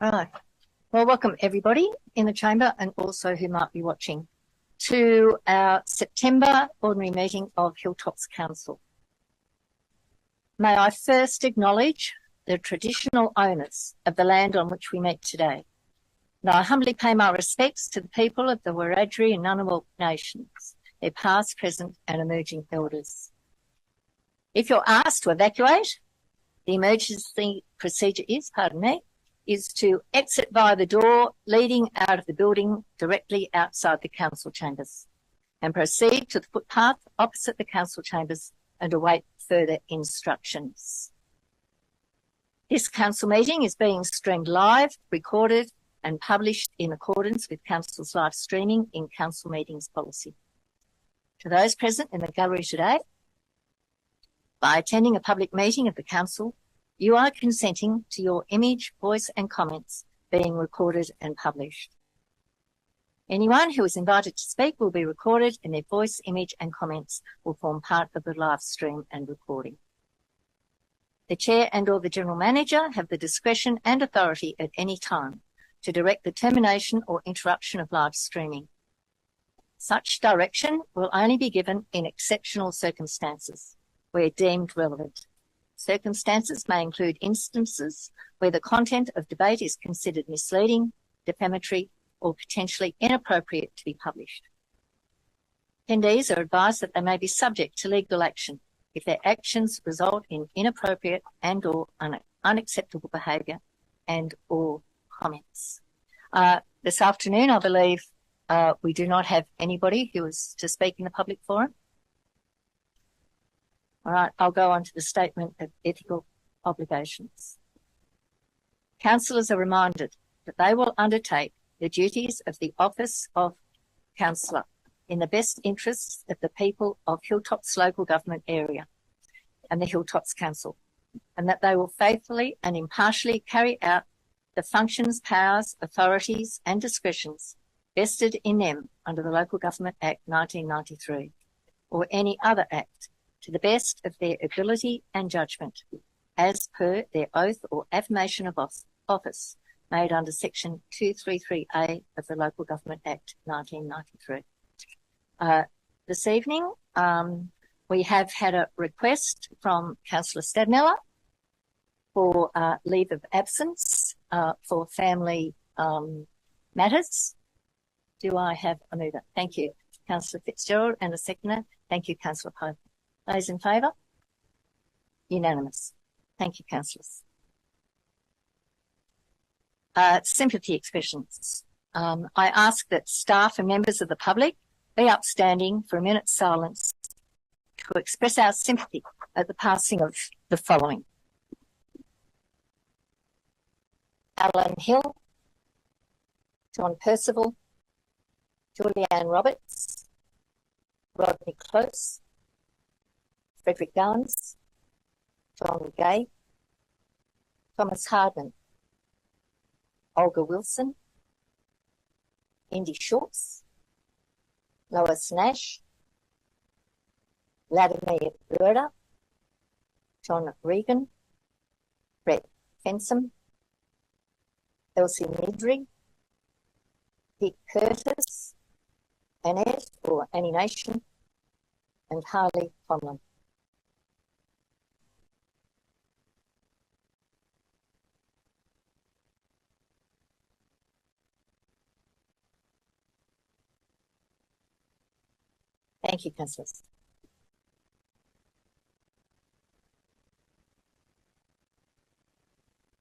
Right. Well, welcome everybody in the chamber and also who might be watching to our September ordinary meeting of Hilltops Council. May I first acknowledge the traditional owners of the land on which we meet today. Now I humbly pay my respects to the people of the Wiradjuri and Ngunnawal nations, their past, present and emerging elders. If you're asked to evacuate, the emergency procedure is to exit via the door leading out of the building directly outside the council chambers and proceed to the footpath opposite the council chambers and await further instructions. This council meeting is being streamed live, recorded and published in accordance with council's live streaming in council meetings policy. To those present in the gallery today, by attending a public meeting of the council, you are consenting to your image, voice and comments being recorded and published. Anyone who is invited to speak will be recorded and their voice, image and comments will form part of the live stream and recording. The Chair and or the General Manager have the discretion and authority at any time to direct the termination or interruption of live streaming. Such direction will only be given in exceptional circumstances where deemed relevant. Circumstances may include instances where the content of debate is considered misleading, defamatory, or potentially inappropriate to be published. Attendees are advised that they may be subject to legal action if their actions result in inappropriate and or unacceptable behaviour and or comments. This afternoon, I believe we do not have anybody who is to speak in the public forum. All right, I'll go on to the statement of ethical obligations. Councillors are reminded that they will undertake the duties of the office of councillor in the best interests of the people of Hilltops local government area and the Hilltops Council, and that they will faithfully and impartially carry out the functions, powers, authorities and discretions vested in them under the Local Government Act 1993 or any other act to the best of their ability and judgment, as per their oath or affirmation of office made under Section 233A of the Local Government Act 1993. This evening, we have had a request from Councillor Stadmiller for leave of absence for family matters. Do I have a mover? Thank you, Councillor Fitzgerald, and a seconder. Thank you, Councillor Pope. Those in favour? Unanimous. Thank you, councillors. Sympathy expressions. I ask that staff and members of the public be upstanding for a minute's silence to express our sympathy at the passing of the following: Alan Hill, John Percival, Julianne Roberts, Rodney Close, Frederick Gowans, John Gay, Thomas Harden, Olga Wilson, Indy Schultz, Lois Nash, Vladimir Burda, John Regan, Brett Fensom, Elsie Midry, Dick Curtis, Annette or Annie Nation, and Harley Conlon. Thank you, councillors.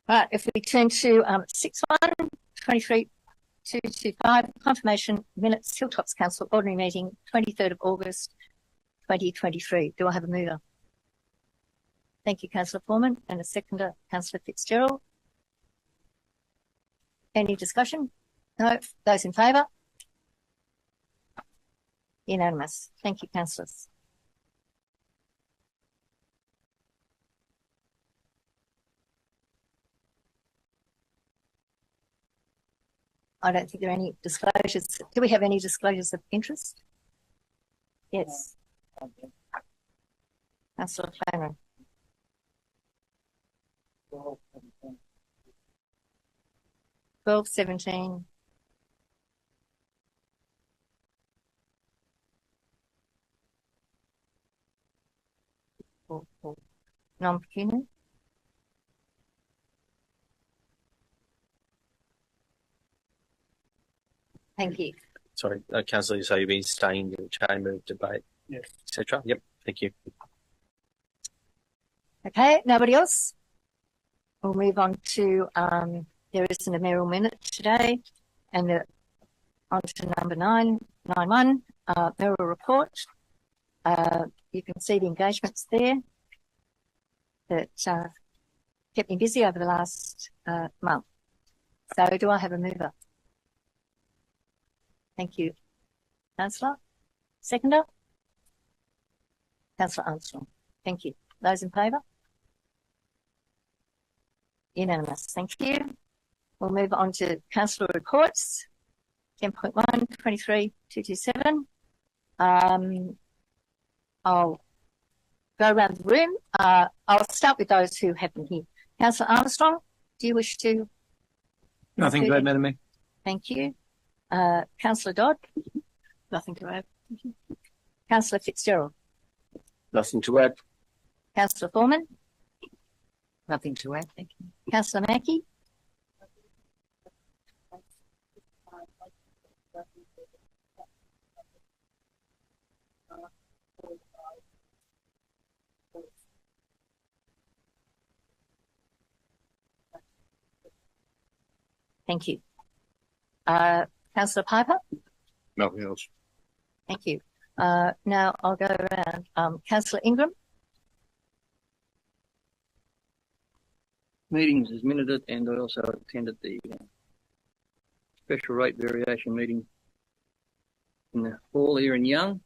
Right, if we turn to 6.1.23.225, confirmation minutes, Hilltops Council ordinary meeting, 23rd of August, 2023. Do I have a mover? Thank you, Councillor Foreman, and a seconder, Councillor Fitzgerald. Any discussion? No. Those in favour? Unanimous. Thank you, councillors. I don't think there are any disclosures. Do we have any disclosures of interest? Yes. Councillor Flannery. 12:17. Non-pecuniary. Thank you. Sorry, Councillor, so you've been staying in the chamber of debate, Yes. etc. Yep, thank you. Okay, nobody else? We'll move on to, there isn't a mayoral minute today, and on to number 991, mayoral report. You can see the engagements there that kept me busy over the last month. So do I have a mover? Thank you. Councillor? Seconder? Councillor Armstrong. Thank you. Those in favour? Unanimous. Thank you. We'll move on to councillor reports. 10.1, 23, 227. I'll go around the room. I'll start with those who have been here. Councillor Armstrong, do you wish to? Nothing to add, Madam Mayor. Thank you. Councillor Dodd? Nothing to add. Thank you. Councillor Fitzgerald? Nothing to add. Councillor Foreman? Nothing to add, thank you. Councillor Mackey? Thank you. Councillor Piper? Nothing else. Thank you. Now I'll go around. Councillor Ingram? Meetings is minuted, and I also attended the special rate variation meeting in the hall here in Young.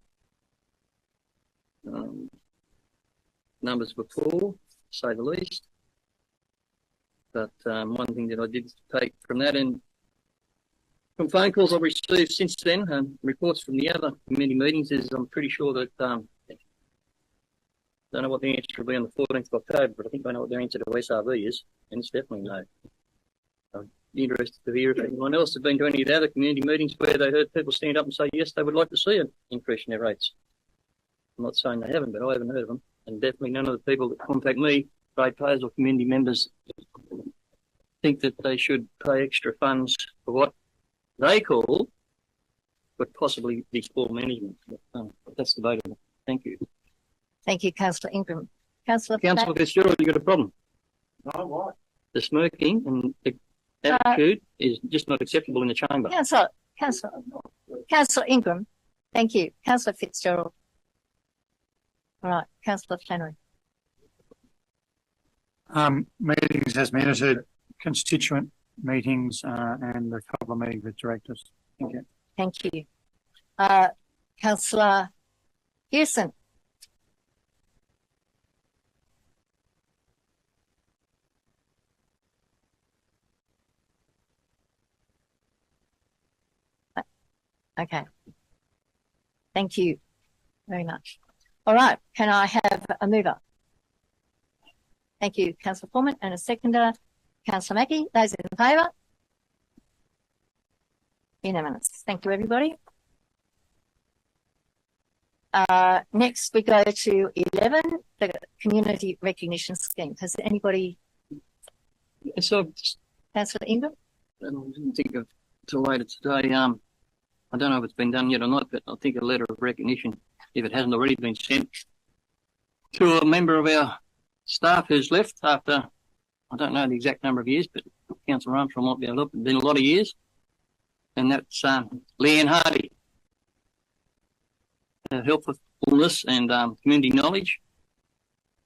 Numbers were poor, to say the least. But one thing that I did take from that, and from phone calls I've received since then, and reports from the other committee meetings, is I'm pretty sure that don't know what the answer will be on the 14th of October, but I think I know what their answer to SRV is, and it's definitely no. I'm interested to hear if anyone else has been to any of the other community meetings where they heard people stand up and say, yes, they would like to see an increase in their rates. I'm not saying they haven't, but I haven't heard of them. And definitely none of the people that contact me, ratepayers or community members, think that they should pay extra funds for what they call, but possibly be poor management. But that's debatable. Thank you. Thank you, Councillor Ingram. Councillor Fitzgerald, you got a problem? No, why? The smirking and the attitude is just not acceptable in the chamber. Councillor Ingram. Thank you. Councillor Fitzgerald. All right, Councillor Flannery. Meetings as minuted, constituent meetings, and a couple of meetings with directors. Thank you. Thank you. Councillor Pearson. Okay. Thank you very much. All right. Can I have a mover? Thank you, Councillor Foreman, and a seconder, Councillor Mackey. Those in favour? Unanimous. Thank you, everybody. Next, we go to 11, the Community Recognition Scheme. Has anybody? So, Councillor Ingram? I didn't think of till later today. I don't know if it's been done yet or not, but I think a letter of recognition, if it hasn't already been sent, to a member of our staff who's left after, I don't know the exact number of years, but Councillor Armstrong might be able to look. It's been a lot of years. And that's Leanne Hardy. Her helpfulness and community knowledge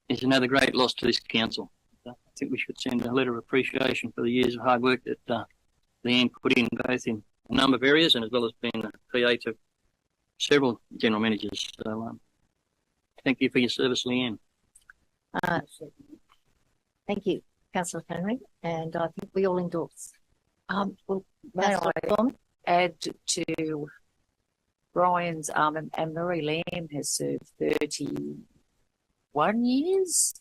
is another great loss to this council. I think we should send a letter of appreciation for the years of hard work that Leanne put in, both in a number of areas and as well as being the PA to several general managers. So thank you for your service, Leanne. Thank you, Councillor Henry, and I think we all endorse. May I add to Brian's and Marie Lamb has served 31 years.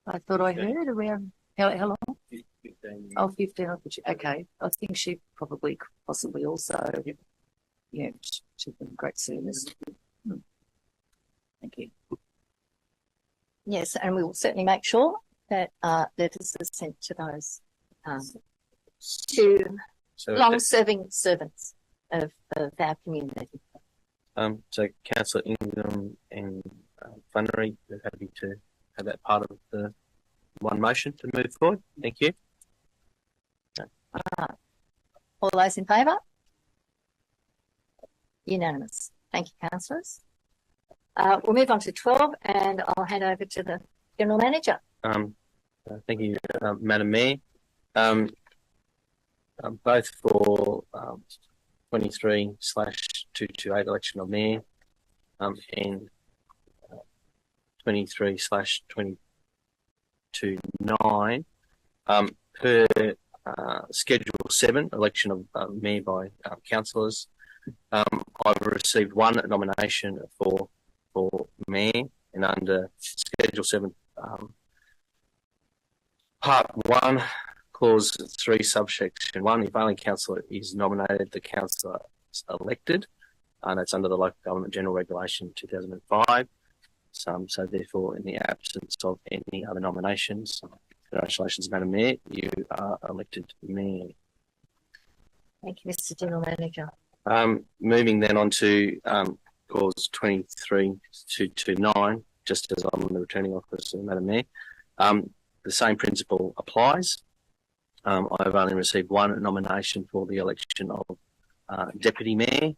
I thought I heard around how long? 15 Oh, 15. Okay. I think she probably possibly also, yeah, she's been a great service. Thank you. Yes, and we will certainly make sure that letters are sent to those long-serving servants of our community. So Councillor Ingham and Flannery, we're happy to have that part of the one motion to move forward. Thank you. All those in favour? Unanimous. Thank you, councillors. We'll move on to 12 and I'll hand over to the General Manager. Thank you, Madam Mayor. Both for 23/228 election of Mayor and 23/229 per Schedule 7 election of Mayor by councillors. I've received one nomination for Mayor, and under Schedule 7 Part 1, Clause 3, Subsection 1, if only councillor is nominated, the councillor is elected. And that's under the Local Government General Regulation 2005. So therefore, in the absence of any other nominations, congratulations, Madam Mayor, you are elected Mayor. Thank you, Mr. General Manager. Moving then on to Clause 23/229, just as I'm the returning officer, Madam Mayor. The same principle applies. I've only received one nomination for the election of Deputy Mayor.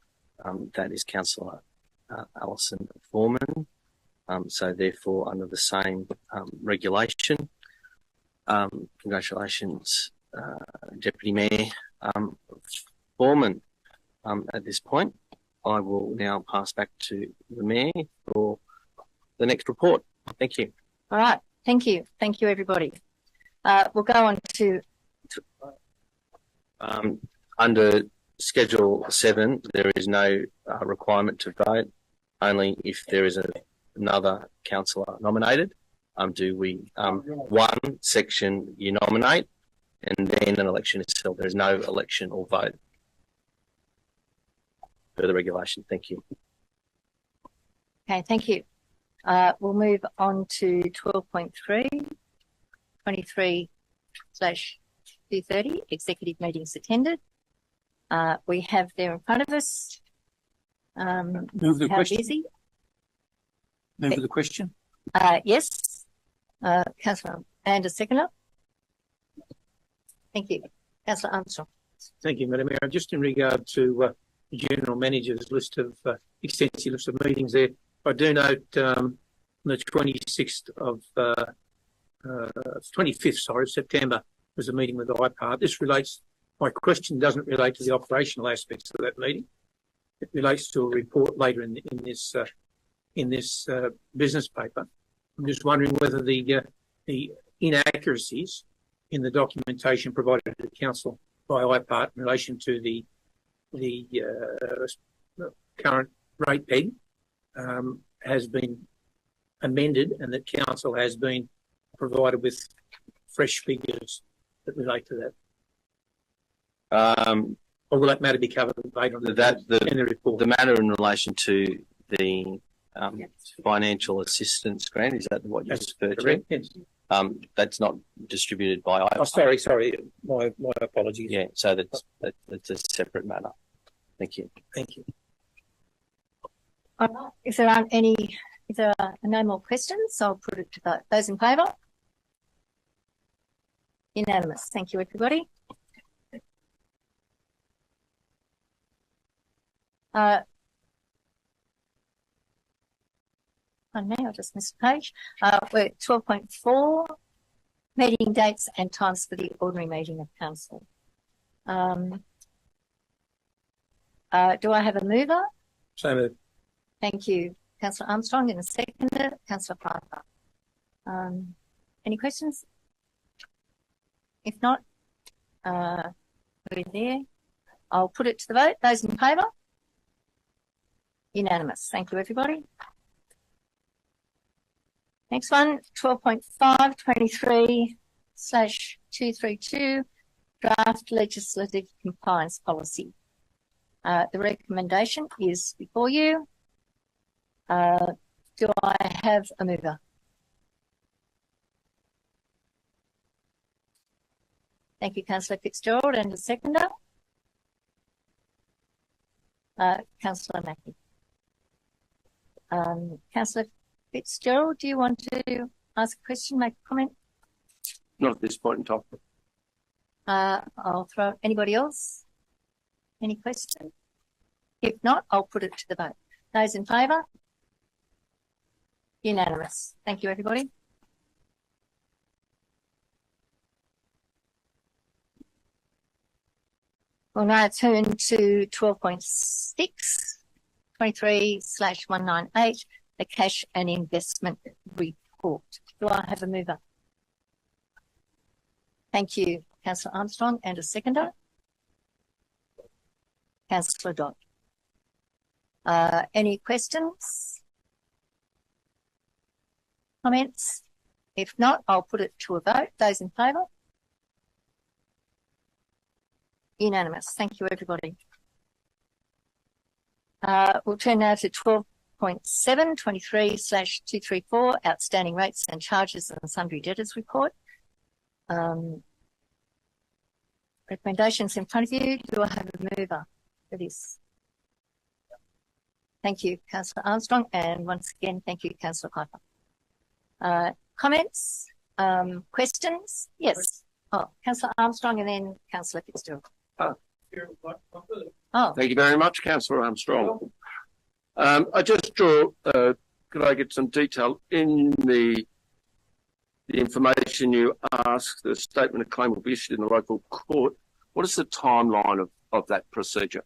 That is Councillor Alison Foreman. So therefore, under the same regulation, congratulations, Deputy Mayor Foreman. At this point, I will now pass back to the Mayor for the next report. Thank you. All right. Thank you. Thank you, everybody. We'll go on to... Under Schedule 7, there is no requirement to vote, only if there is another councillor nominated. Do we, one section you nominate, and then an election is held. There is no election or vote per the regulation. Thank you. Okay, thank you. We'll move on to 12.3, 23/230, executive meetings attended. We have there in front of us. Move the question. Busy? Move the question. Yes. Councillor Anders, seconder. Thank you. Councillor Armstrong. Thank you, Madam Mayor. Just in regard to the General Manager's list of extensive list of meetings there, I do note on the 25th of September was a meeting with IPART. This relates, my question doesn't relate to the operational aspects of that meeting. It relates to a report later in this business paper. I'm just wondering whether the inaccuracies in the documentation provided to the council by IPART in relation to the current rate peg has been amended, and that council has been provided with fresh figures that relate to that. Or will that matter be covered later on in the report? The matter in relation to the financial assistance grant, is that what you referred to? Yes. That's not distributed by IPART. Oh, sorry. My apologies. Yeah, so that's a separate matter. Thank you. Thank you. All right. If there are no more questions, I'll put it to vote. Those in favour? Unanimous. Thank you, everybody. Pardon me, I just missed a page. We're at 12.4, meeting dates and times for the ordinary meeting of council. Do I have a mover? So moved. Thank you, Councillor Armstrong, and a seconder, Councillor Piper. Any questions? If not, we're there. I'll put it to the vote. Those in favour? Unanimous. Thank you, everybody. Next one, 12.5, 2022/232 draft legislative compliance policy. The recommendation is before you. Do I have a mover? Thank you, Councillor Fitzgerald, and a seconder. Councillor Mackie. Councillor Fitzgerald, do you want to ask a question, make a comment? Not at this point in time. I'll throw anybody else. Any question? If not, I'll put it to the vote. Those in favour? Unanimous. Thank you, everybody. We'll now turn to 12.6, 23/198, the cash and investment report. Do I have a mover? Thank you, Councillor Armstrong, and a seconder. Councillor Dodd. Any questions? Comments? If not, I'll put it to a vote. Those in favour? Unanimous. Thank you, everybody. We'll turn now to 12.7, 23/234, outstanding rates and charges and sundry debtors report. Recommendations in front of you. Do I have a mover for this? Thank you, Councillor Armstrong, and once again, thank you, Councillor Piper. Comments? Questions? Yes. Oh, Councillor Armstrong and then Councillor Fitzgerald. Thank you very much, Councillor Armstrong. I just draw, could I get some detail in the information you asked? The statement of claim will be issued in the local court. What is the timeline of that procedure?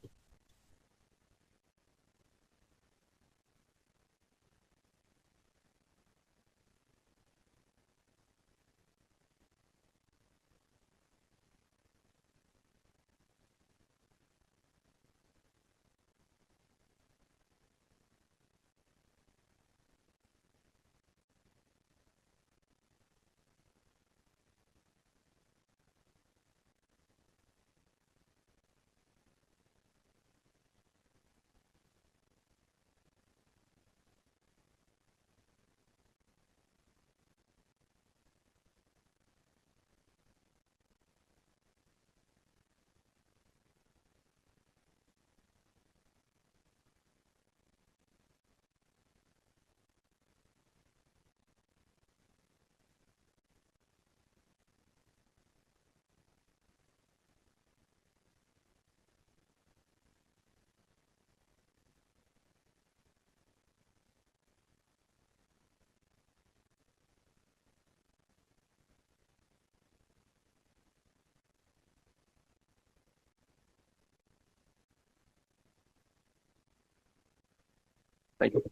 Thank you.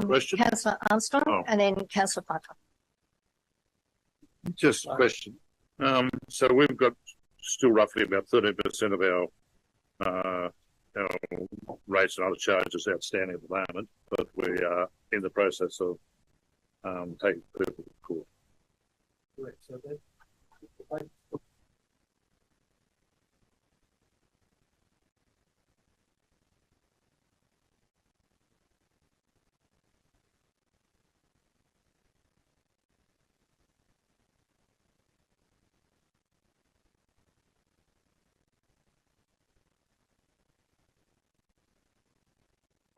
Question? Councillor Armstrong and then Councillor Piper. Just a question. So we've got still roughly about 13% of our rates and other charges outstanding at the moment, but we are in the process of taking people to court.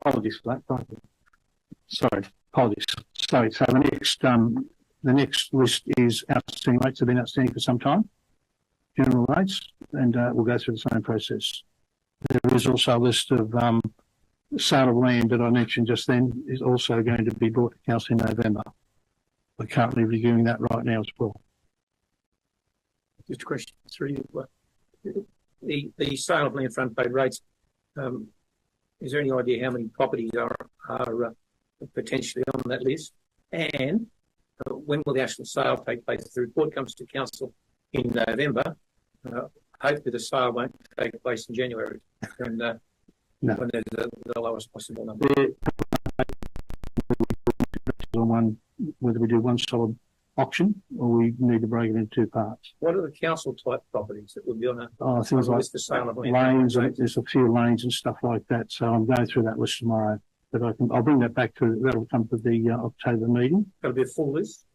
Apologies for that. Sorry, apologies. Sorry. So the next list is outstanding rates have been outstanding for some time, general rates, and we'll go through the same process. There is also a list of sale of land that I mentioned just then is also going to be brought to Council in November. We're currently reviewing that right now as well. Just a question through the sale of land front paid rates. Is there any idea how many properties are potentially on that list? And when will the actual sale take place? If the report comes to Council in November, hopefully the sale won't take place in January. And, No. When there's the lowest possible number. On one whether we do one solid auction or we need to break it into two parts. What are the council type properties that would be on a Things like list of saleable lanes, and there's a few lanes and stuff like that. So I'm going through that list tomorrow. But I'll bring that back that'll come to the October meeting. That'll be a full list.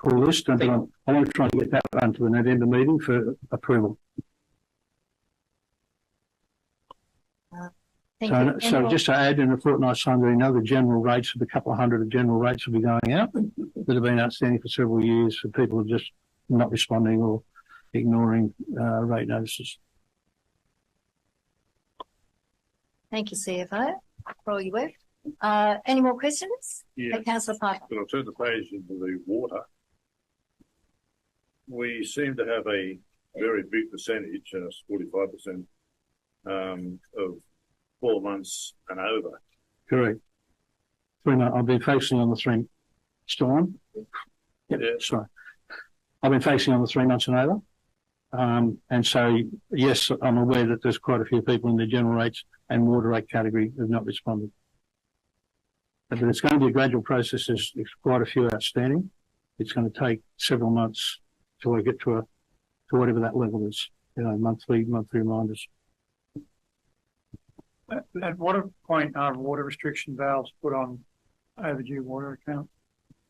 Full list. And I want to try and get that run to the November meeting for approval. So just to add, in a fortnight's time, another general rates of a couple of hundred of general rates will be going out that have been outstanding for several years for people who are just not responding or ignoring rate notices. Thank you, CFO, for all your work. Any more questions? Yeah. Councillor Piper. But I'll turn the page into the water. We seem to have a very big percentage, 45%, of 4 months and over. Correct. 3 months. I've been focusing on the three. Still on? Yep. Yeah. Sorry. I've been focusing on the 3 months and over. And so, yes, I'm aware that there's quite a few people in the general rates and water rate category who have not responded. But it's going to be a gradual process. There's quite a few outstanding. It's going to take several months till I get to whatever that level is, monthly reminders. At what point are water restriction valves put on overdue water account?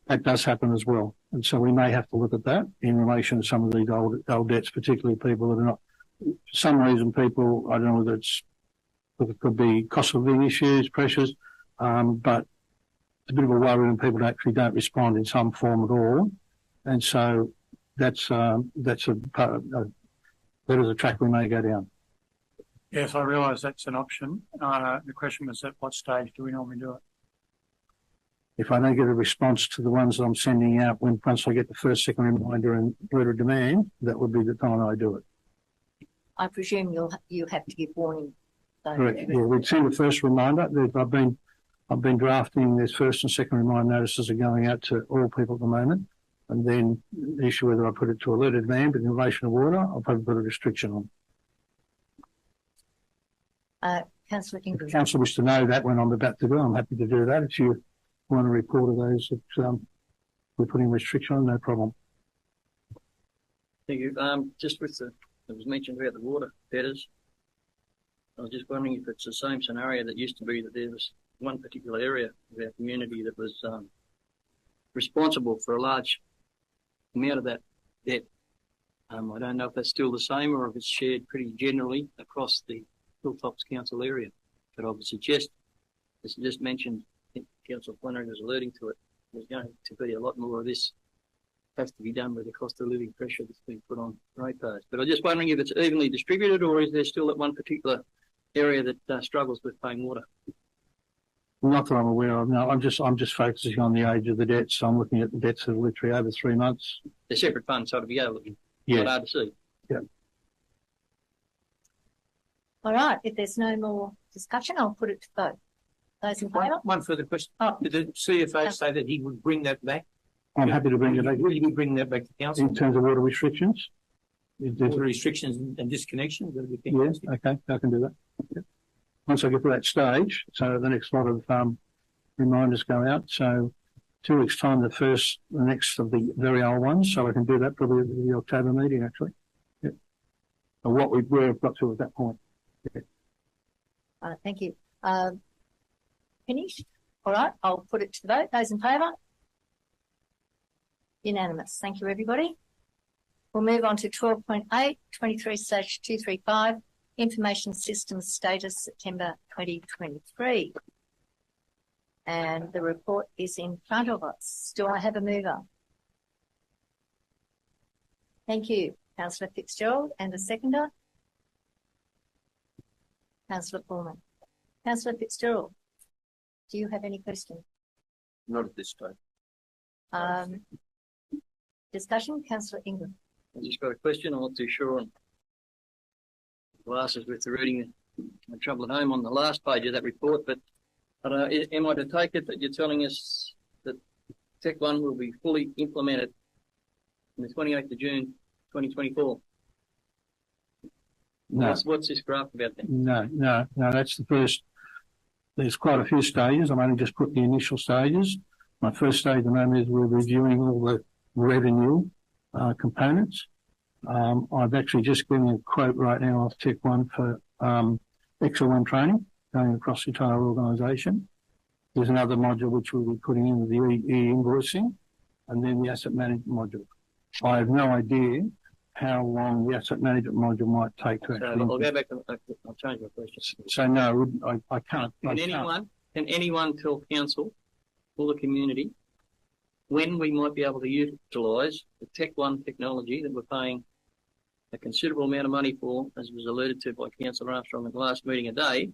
That does happen as well. And so we may have to look at that in relation to some of these old debts, particularly people that are not, for some reason people, I don't know whether it could be cost of living issues, pressures, but it's a bit of a worry when people actually don't respond in some form at all. And so that's a track we may go down. Yes, I realise that's an option. The question was, at what stage do we normally do it? If I don't get a response to the ones that I'm sending out once I get the first, second reminder and letter of demand, that would be the time I do it. I presume you have to give warning. Correct. Yeah, we'd send the first reminder. I've been drafting. There's first and second reminder notices are going out to all people at the moment, and then the issue whether I put it to a letter of demand, but in relation to water, I'll probably put a restriction on. Councillor Ingram. Council wish to know that when I'm about to do, I'm happy to do that. If you want a report of those that we're putting restriction on, no problem. Thank you. Just with it was mentioned about the water debtors. I was just wondering if it's the same scenario that used to be that there was one particular area of our community that was responsible for a large amount of that debt. I don't know if that's still the same or if it's shared pretty generally across the Hilltops Council area. But I would suggest, as you just mentioned, I think Councillor Flannery was alluding to it, there's going to be a lot more of this has to be done with the cost of living pressure that's being put on ratepayers. But I'm just wondering if it's evenly distributed or is there still that one particular area that struggles with paying water? Not that I'm aware of. No, I'm just focusing on the age of the debts. So I'm looking at the debts that are literally over 3 months. They're separate funds, so to be able to yeah. hard to see. Yeah. All right. If there's no more discussion, I'll put it to vote. Those in favour? One further question. Did the CFO say that he would bring that back? I'm happy to bring it back. Will you be bringing that back to council? In terms of water restrictions? Water restrictions and disconnections? Yes, okay, I can do that. Yep. Once I get to that stage, so the next lot of reminders go out. So 2 weeks' time, the next of the very old ones. So I can do that probably at the October meeting, actually. Yep. Or what we've got to at that point. Yep. Thank you. Finished? All right, I'll put it to the vote. Those in favour? Unanimous. Thank you, everybody. We'll move on to 12.8, 23/235, Information Systems Status, September 2023. And the report is in front of us. Do I have a mover? Thank you, Councillor Fitzgerald. And a seconder? Councillor Pullman. Councillor Fitzgerald, do you have any questions? Not at this time. Discussion, Councillor Ingram. I just got a question. I'm not too sure on glasses with the reading and trouble at home on the last page of that report, but am I to take it that you're telling us that Tech 1 will be fully implemented on the 28th of June 2024? No. What's this graph about then? No, that's the first. There's quite a few stages. I'm only just put the initial stages. My first stage at the moment is we're reviewing all the revenue components. I've actually just given a quote right now off Tech One for Extra One training going across the entire organisation. There's another module which we'll be putting in with the e-invoicing, and then the asset management module. I have no idea how long the asset management module might take to actually. So I'll go back to, I'll change my question. So no, I can't. Can anyone tell council or the community when we might be able to utilise the Tech One technology that we're paying a considerable amount of money for, as was alluded to by Councillor Armstrong at the last meeting today,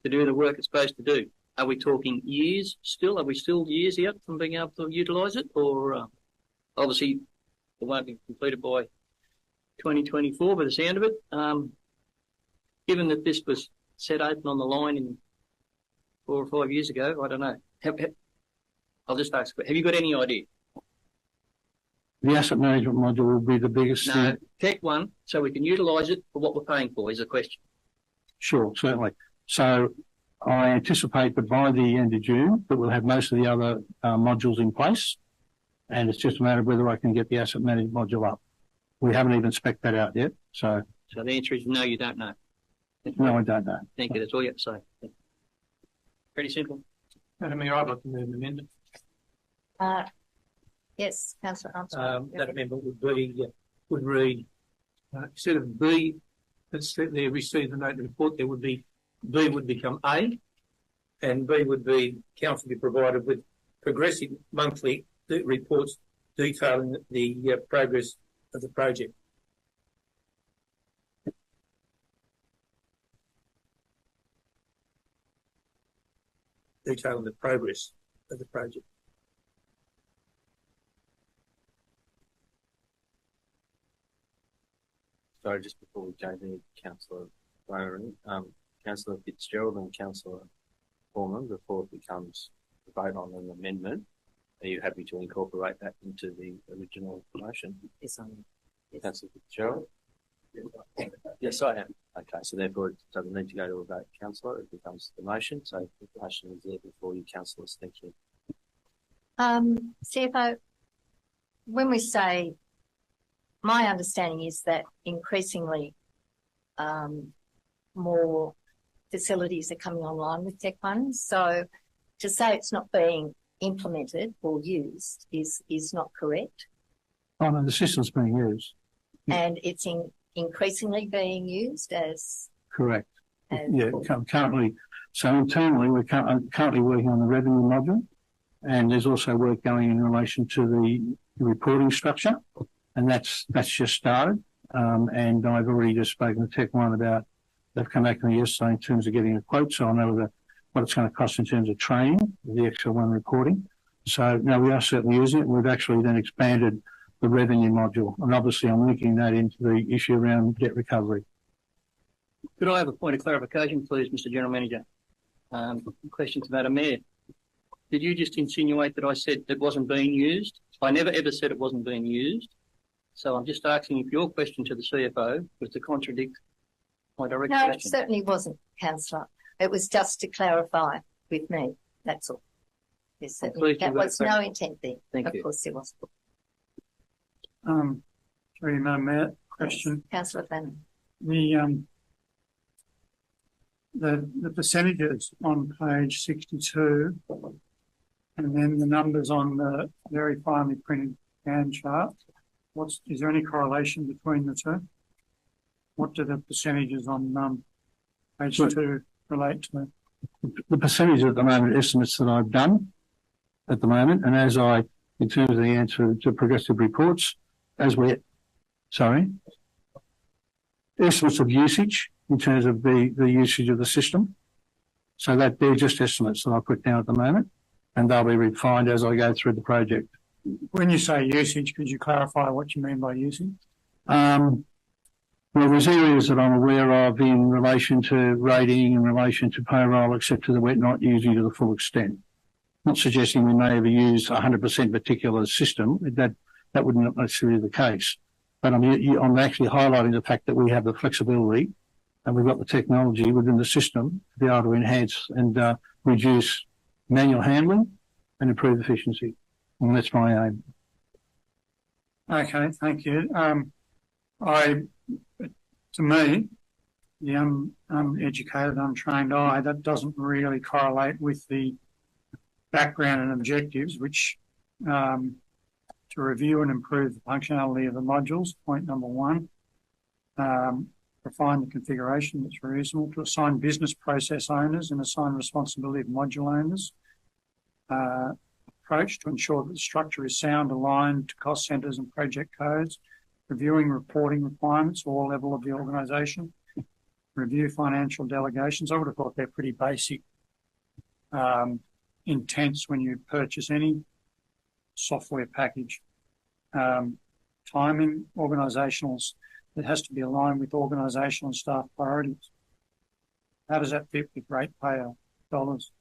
to do the work it's supposed to do? Are we talking years still? Are we still years out from being able to utilise it? Or obviously it won't be completed by 2024 by the sound of it. Given that this was set open on the line in 4 or 5 years ago, I don't know. I'll just ask, have you got any idea? The asset management module will be the biggest thing. No, Tech One, so we can utilise it for what we're paying for, is the question. Sure, certainly. So I anticipate that by the end of June that we'll have most of the other modules in place, and it's just a matter of whether I can get the asset management module up. We haven't even spec'd that out yet. So the answer is no, you don't know. No, I don't know. Thank you. That's all you have to say. Pretty simple. Madam Mayor, I'd like to move an amendment. Yes, Councillor Armstrong. That amendment would read, instead of B, that's there received the note and report, there would be, B would become A, and B would be, council be provided with progressive monthly reports detailing the progress of the project. Detailing the progress of the project. Sorry, just before we go to Councillor Rowland, Councillor Fitzgerald and Councillor Foreman, before it becomes a vote on an amendment, are you happy to incorporate that into the original motion? Yes, I am. Yes. Councillor Fitzgerald? Yes, I am. Okay, so therefore it doesn't need to go to a vote, Councillor. It becomes the motion. So the motion is there before you, Councillors. Thank you. CFO, when we say, my understanding is that increasingly more facilities are coming online with Tech One. So to say it's not being implemented or used is not correct. Oh no, the system's being used. And it's increasingly being used as... Correct. Currently, so internally we're currently working on the revenue module, and there's also work going in relation to the reporting structure, and that's just started. And I've already just spoken to Tech One about, they've come back to me yesterday in terms of getting a quote, so I know what it's going to cost in terms of training, the Extra One reporting. So no, we are certainly using it. We've actually then expanded the revenue module, and obviously I'm linking that into the issue around debt recovery. Could I have a point of clarification, please, Mr. General Manager? Question to Madam Mayor. Did you just insinuate that I said it wasn't being used? I never ever said it wasn't being used. So I'm just asking if your question to the CFO was to contradict my direct question. No, it certainly wasn't, Councillor. It was just to clarify with me. That's all. Yes, that was no intent there. Thank you. Of course there was. Sorry, Madam Mayor, question. Councillor Flannery. The percentages on page 62 and then the numbers on the very finely printed Gantt chart. Is there any correlation between the two? What do the percentages on page 2 relate to? The percentage at the moment, estimates that I've done at the moment, and as in terms of the answer to progressive reports, estimates of usage in terms of the usage of the system. So that they're just estimates that I put down at the moment, and they'll be refined as I go through the project. When you say usage, could you clarify what you mean by usage? Well, there's areas that I'm aware of in relation to rating, in relation to payroll, etc., that we're not using to the full extent. Not suggesting we may ever use 100% particular system. That would not necessarily be the case. But I'm actually highlighting the fact that we have the flexibility and we've got the technology within the system to be able to enhance and reduce manual handling and improve efficiency. And that's my aim. Okay, thank you. To me, the uneducated, untrained eye, that doesn't really correlate with the background and objectives, which to review and improve the functionality of the modules, point number one. Refine the configuration that's reasonable, to assign business process owners and assign responsibility of module owners. Approach to ensure that the structure is sound, aligned to cost centres and project codes. Reviewing reporting requirements at all level of the organisation. Review financial delegations. I would have thought they're pretty basic intents when you purchase any software package. Timing, organisationals, it has to be aligned with organisational and staff priorities. How does that fit with ratepayer dollars?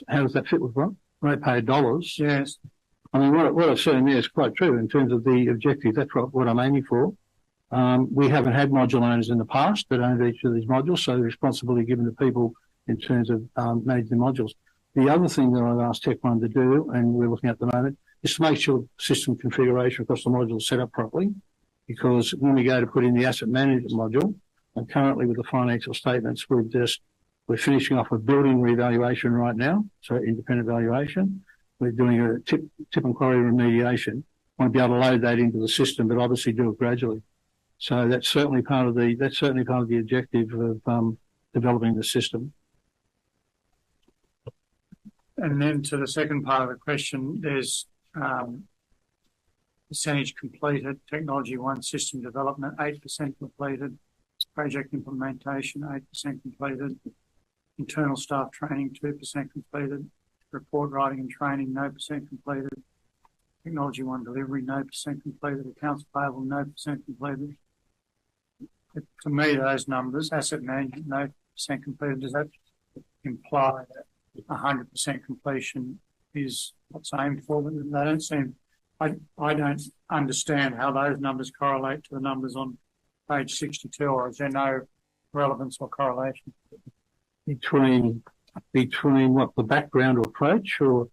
How does that fit with what? Ratepayer dollars? Yes. I mean, what I've said there is quite true in terms of the objective. That's what I'm aiming for. We haven't had module owners in the past that owned each of these modules, so the responsibility given to people in terms of managing the modules. The other thing that I've asked Tech1 to do, and we're looking at the moment, is to make sure system configuration across the modules is set up properly, because when we go to put in the asset management module, and currently with the financial statements, we're finishing off a building revaluation right now, so independent valuation. We're doing a tip and quarry remediation. I want to be able to load that into the system, but obviously do it gradually. So that's certainly part of the objective of developing the system. And then to the second part of the question, there's percentage completed, technology 1 system development, 8% completed, project implementation, 8% completed, internal staff training, 2% completed, report writing and training, no % completed, technology 1 delivery, no % completed, accounts payable, no % completed. To me, those numbers, asset management, no % completed, does that imply that 100% completion is what's aimed for? But they don't seem, I don't understand how those numbers correlate to the numbers on page 62, or is there no relevance or correlation? Between what, the background or approach, or?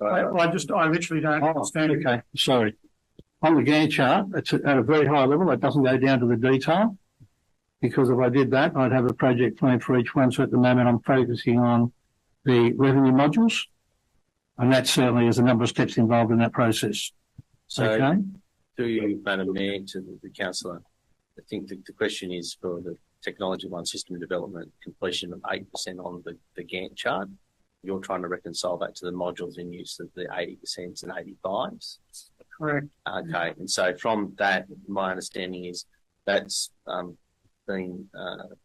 I literally don't understand. Okay, sorry. On the Gantt chart, it's at a very high level. It doesn't go down to the detail, because if I did that, I'd have a project plan for each one. So at the moment, I'm focusing on the revenue modules, and that certainly is a number of steps involved in that process. So, okay. Do you, Madam Mayor, to the councillor, I think the question is for the technology 1 system development completion of 8% on the Gantt chart. You're trying to reconcile that to the modules in use of the 80% and 85s. Correct. Okay, and so from that, my understanding is that's been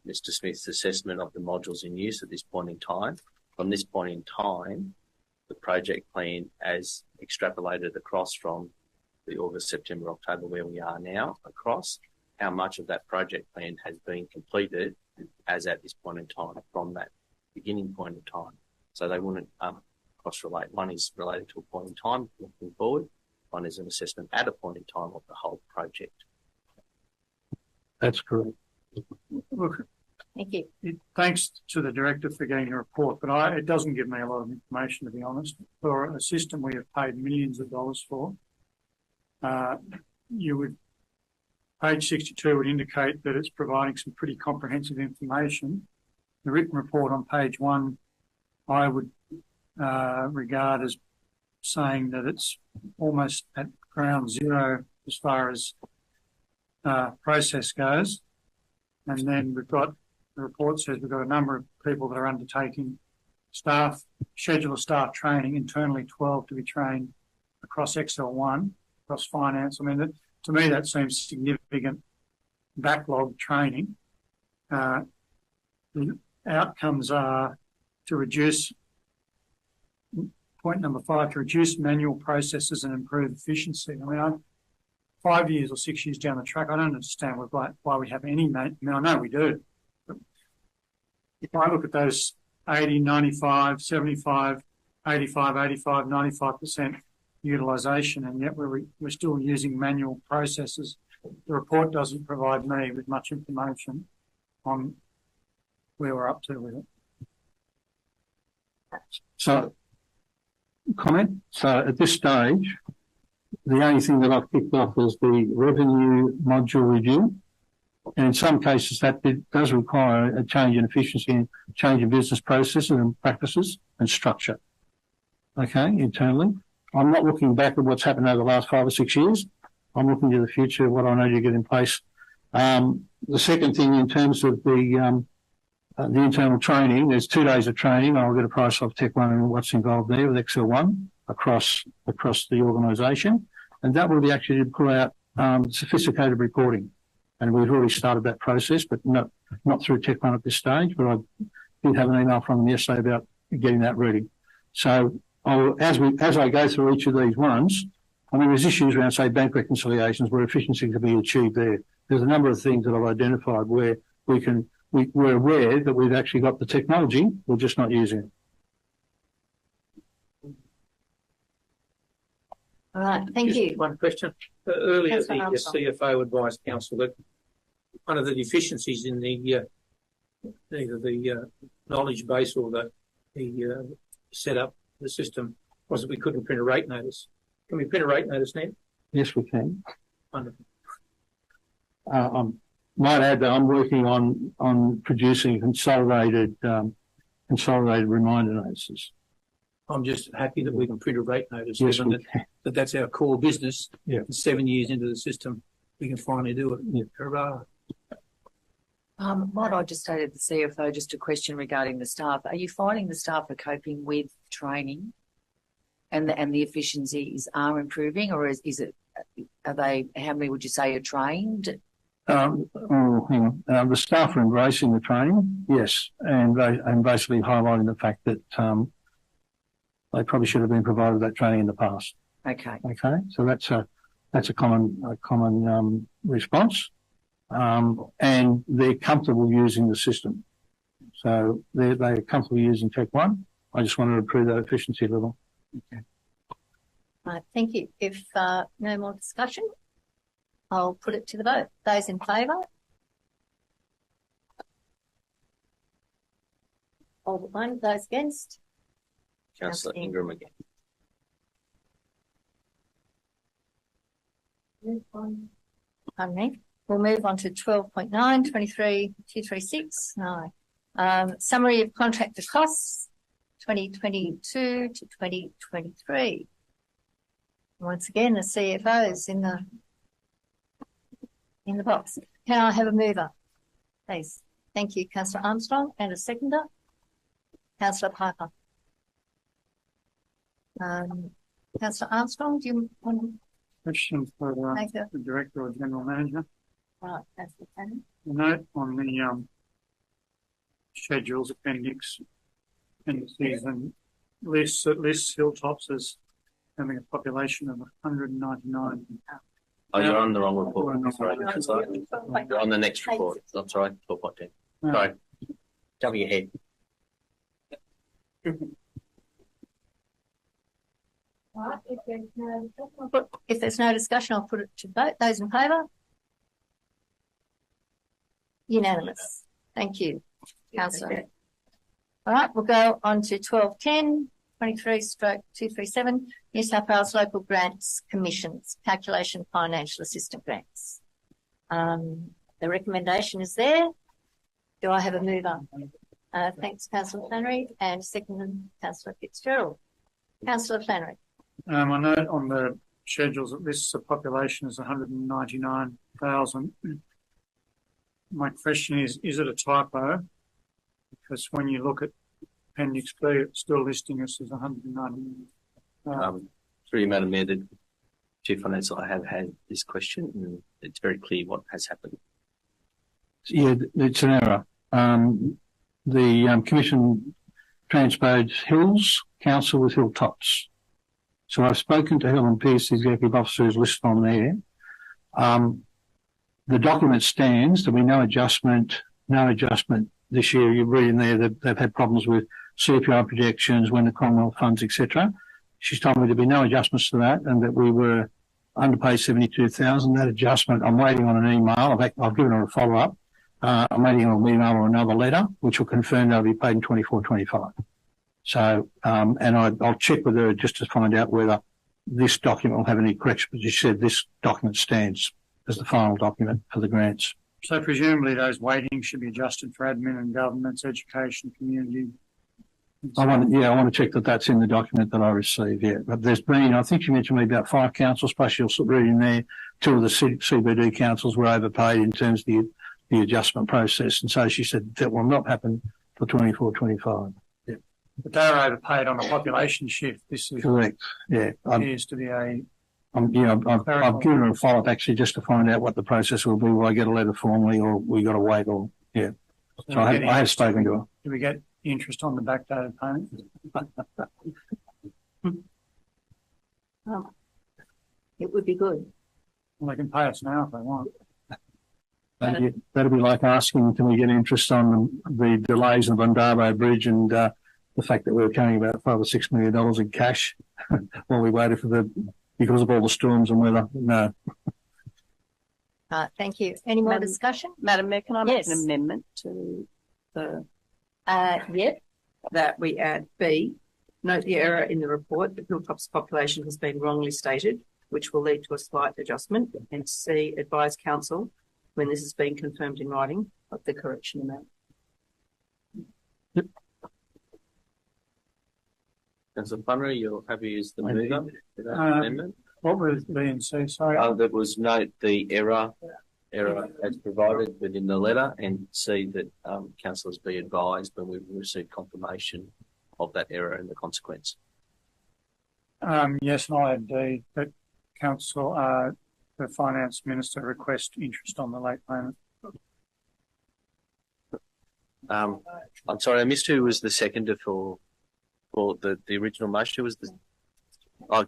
Mr. Smith's assessment of the modules in use at this point in time. From this point in time, the project plan as extrapolated across from the August, September, October, where we are now, across how much of that project plan has been completed as at this point in time from that beginning point in time. So they wouldn't cross-relate. One is related to a point in time looking forward. One is an assessment at a point in time of the whole project. That's correct. Look, Thank you. Thanks to the director for getting the report, but it doesn't give me a lot of information, to be honest. For a system we have paid millions of dollars for, page 62 would indicate that it's providing some pretty comprehensive information. The written report on page 1, I would regard as saying that it's almost at ground zero as far as process goes. And then the report says we've got a number of people that are undertaking schedule of staff training, internally 12 to be trained across XL1, across finance. I mean, to me, that seems significant backlog training. The outcomes are to reduce, point number 5, to reduce manual processes and improve efficiency. I mean, 5 years or 6 years down the track, I don't understand why we have any, I mean, I know we do. But if I look at those 80, 95, 75, 85, 85, 95% utilisation, and yet we're still using manual processes, the report doesn't provide me with much information on where we're up to with it. So comment. So at this stage, the only thing that I've kicked off is the revenue module review. And in some cases that does require a change in efficiency and change in business processes and practices and structure. Okay, internally. I'm not looking back at what's happened over the last 5 or 6 years. I'm looking to the future, what I need to get in place. The second thing in terms of the internal training, there's 2 days of training. I'll get a price off Tech One and what's involved there with Excel One across the organisation. And that will be actually to pull out sophisticated reporting. And we've already started that process, but not through Tech One at this stage. But I did have an email from them yesterday about getting that ready. So as I go through each of these ones, I mean, there's issues around, say, bank reconciliations where efficiency can be achieved there. There's a number of things that I've identified where we're aware that we've actually got the technology, we're just not using it. All right, thank Just you. one question. Earlier, the Councillor CFO advised council that one of the deficiencies in either the knowledge base or the setup, the system, was that we couldn't print a rate notice. Can we print a rate notice now? Yes, we can. Wonderful. Might add that I'm working on producing consolidated reminder notices. I'm just happy that we can print a rate notice, Yes, given we can. that's our core business. Yeah. And 7 years into the system, we can finally do it. Yeah. Hurrah. Might I just say to the CFO, just a question regarding the staff. Are you finding the staff are coping with training and the efficiencies are improving, or are they, how many would you say are trained? Hang on. The staff are embracing the training, yes, and basically highlighting the fact that they probably should have been provided that training in the past. Okay. Okay, so that's a common response, and they're comfortable using the system. So they're comfortable using Tech One. I just wanted to improve that efficiency level. Okay. Thank you. If no more discussion, I'll put it to the vote. Those in favour? All but one. Those against? Councillor Ingram again. Pardon me. We'll move on to 12.9, 236. No. Summary of contractor costs, 2022 to 2023. Once again, the CFO's in the box. Can I have a mover, please? Thank you, Councillor Armstrong, and a seconder, Councillor Piper. Councillor Armstrong, do you want to Question for the Director or General Manager. Right, that's the plan. A note on the schedules, appendices and lists Hilltops as having a population of 199. Oh, you're on the wrong report. Sorry, Councillor. You're on the next report. That's right, 12.10. Sorry. Jump your head. Right, if there's no discussion, I'll put it to vote. Those in favour? Unanimous. Thank you, Councillor. All right, we'll go on to 12.10, 23/237, New South Wales Local Grants Commissions, Calculation Financial Assistance Grants. The recommendation is there. Do I have a mover? Thanks, Councillor Flannery, and second, Councillor Fitzgerald. Councillor Flannery. I note on the schedules that lists the population as 199,000. My question is it a typo? Because when you look at Appendix B, it's still listing us as 199,000. Through you, Madam Mayor, the Chief Financial, I have had this question, and it's very clear what has happened. Yeah, it's an error. The Commission transposed Hills Council with Hilltops. So I've spoken to Helen Pearce, the Executive Officer, who's listed on there. The document stands. There'll be no adjustment this year. You read in there that they've had problems with CPI projections, when the Commonwealth funds, etc. She's told me there'll be no adjustments to that, and that we were underpaid 72,000. That adjustment, I'm waiting on an email. I've given her a follow-up. I'm waiting on an email or another letter, which will confirm they'll be paid in 24-25. So, and I'll check with her just to find out whether this document will have any corrections. But you said this document stands as the final document for the grants. So presumably those weightings should be adjusted for admin and governance, education, community. I want to check that that's in the document that I received. Yeah, but there's been, I think you mentioned me about 5 councils, plus you'll read in there 2 of the CBD councils were overpaid in terms of the adjustment process. And so she said that will not happen for 24-25. Yeah. But they were overpaid on a population shift. This is correct. Yeah. Appears to be a. I've given her a follow-up actually just to find out what the process will be. Will I get a letter formally or we got to wait or, yeah. So I have spoken to her. Do we get interest on the backdated payment? It would be good. Well, they can pay us now if they want. That'd be like asking, can we get interest on the delays of the Bundabo Bridge and the fact that we were carrying about $5 or $6 million in cash while we waited for because of all the storms and weather. No. Thank you. Any more discussion? Madam Mayor, can I make an amendment to the that we add B, note the error in the report, the Hilltops population has been wrongly stated, which will lead to a slight adjustment, and C, advise council when this has been confirmed in writing of the correction amount. Yep. Councillor Funry, you're happy to use the mover for that amendment? What was B and C? Sorry. That was note the error as provided within the letter, and see that councillors be advised when we've received confirmation of that error and the consequence. Yes, and I had D, that council, the finance minister request interest on the late payment. I'm sorry, I missed who was the seconder for the original motion. Who was the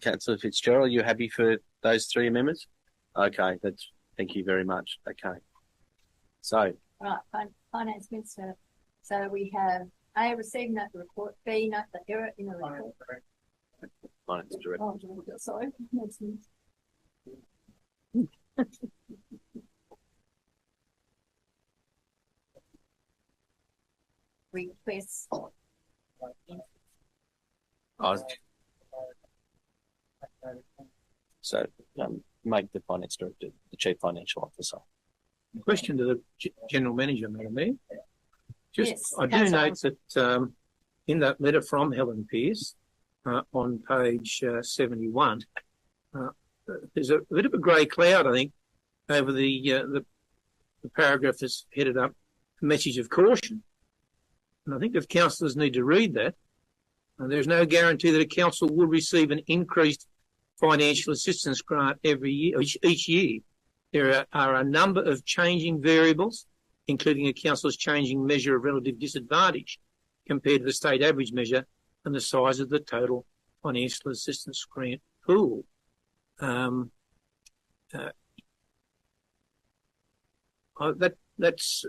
Councillor Fitzgerald? Are you happy for those 3 amendments? Okay, thank you very much. Okay, so right, finance minister. So we have A, receive note the report. B, note the error in the report. finance director. Oh, sorry. Request. So make the finance director the chief financial officer. Question to the general manager, Madam Mayor. Yes, I do note that in that letter from Helen Pearce on page 71, there's a bit of a grey cloud, I think, over the paragraph that's headed up a message of caution. And I think if councillors need to read that, there's no guarantee that a council will receive an increased financial assistance grant every year, each year. There are a number of changing variables, including a council's changing measure of relative disadvantage compared to the state average measure and the size of the total financial assistance grant pool. That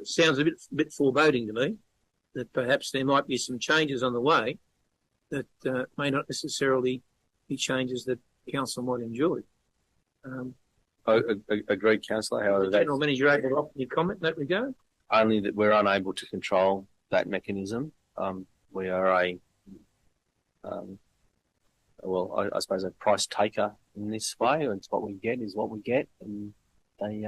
sounds a bit foreboding to me, that perhaps there might be some changes on the way that may not necessarily be changes that council might enjoy. Agreed, councillor. However, General Manager, able to offer your comment in that regard? Only that we're unable to control that mechanism. We are I suppose a price taker in this way. It's what we get is what we get, and they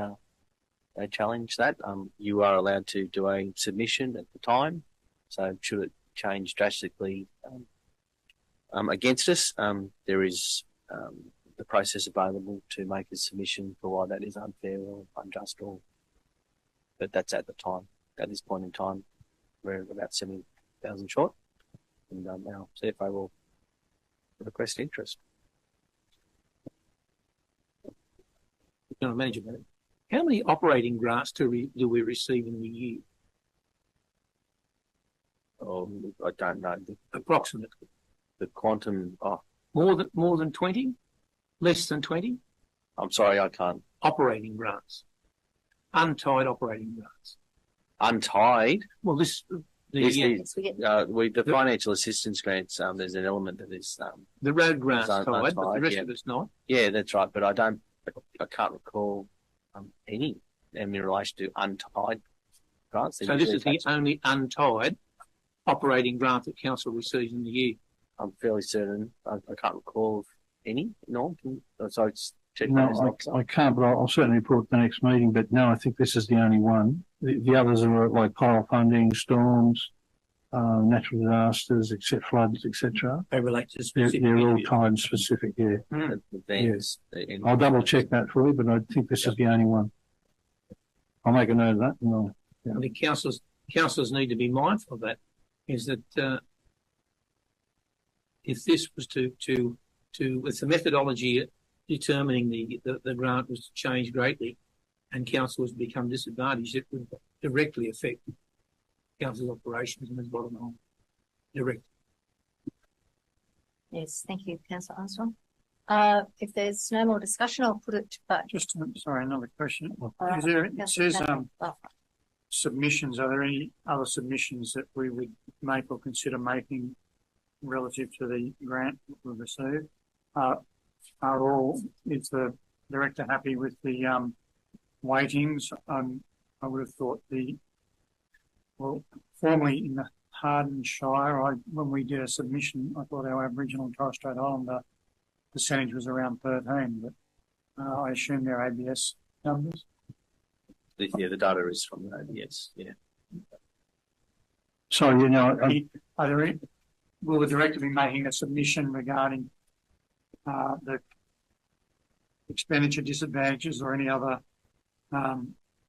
challenge that. You are allowed to do a submission at the time, so should it change drastically against us, there is the process available to make a submission for why that is unfair or unjust, but that's at the time. At this point in time, we're about 70,000 short, and our CFO will request interest. General Manager, how many operating grants do we receive in the year? I don't know. Approximately. The quantum. More than 20? Less than 20? I'm sorry, I can't. Operating grants. Untied operating grants. Untied? Well, the financial assistance grants, there's an element that is the road grants tied, untied, but the rest of it's not. Yeah, that's right. But I can't recall any in relation to untied grants. So this is the only untied operating grant that council receives in the year? I'm fairly certain. I can't recall of any. No, so it's check. No, I can't, but I'll certainly report the next meeting. But no, I think this is the only one. The others are like pile funding, storms, natural disasters, except floods, etc. They relate to specific. They're all time specific. Yeah. Yes. I'll double check that for you, but I think this is the only one. I'll make a note of that. And I think councillors need to be mindful of that. Is that if this was if the methodology determining the grant was to change greatly, and councils become disadvantaged, it would directly affect council's operations and its bottom line. Direct. Yes, thank you, Councillor Armstrong. If there's no more discussion, I'll put it to vote. Just, sorry, another question. Is there, it says, submissions, are there any other submissions that we would make or consider making relative to the grant that we've received? Is the director happy with the, weightings? I would have thought formerly in the Harden Shire, when we did a submission, I thought our Aboriginal and Torres Strait Islander percentage was around 13, but I assume they're ABS numbers. The data is from the ABS. Yeah. so Will the director be making a submission regarding the expenditure disadvantages or any other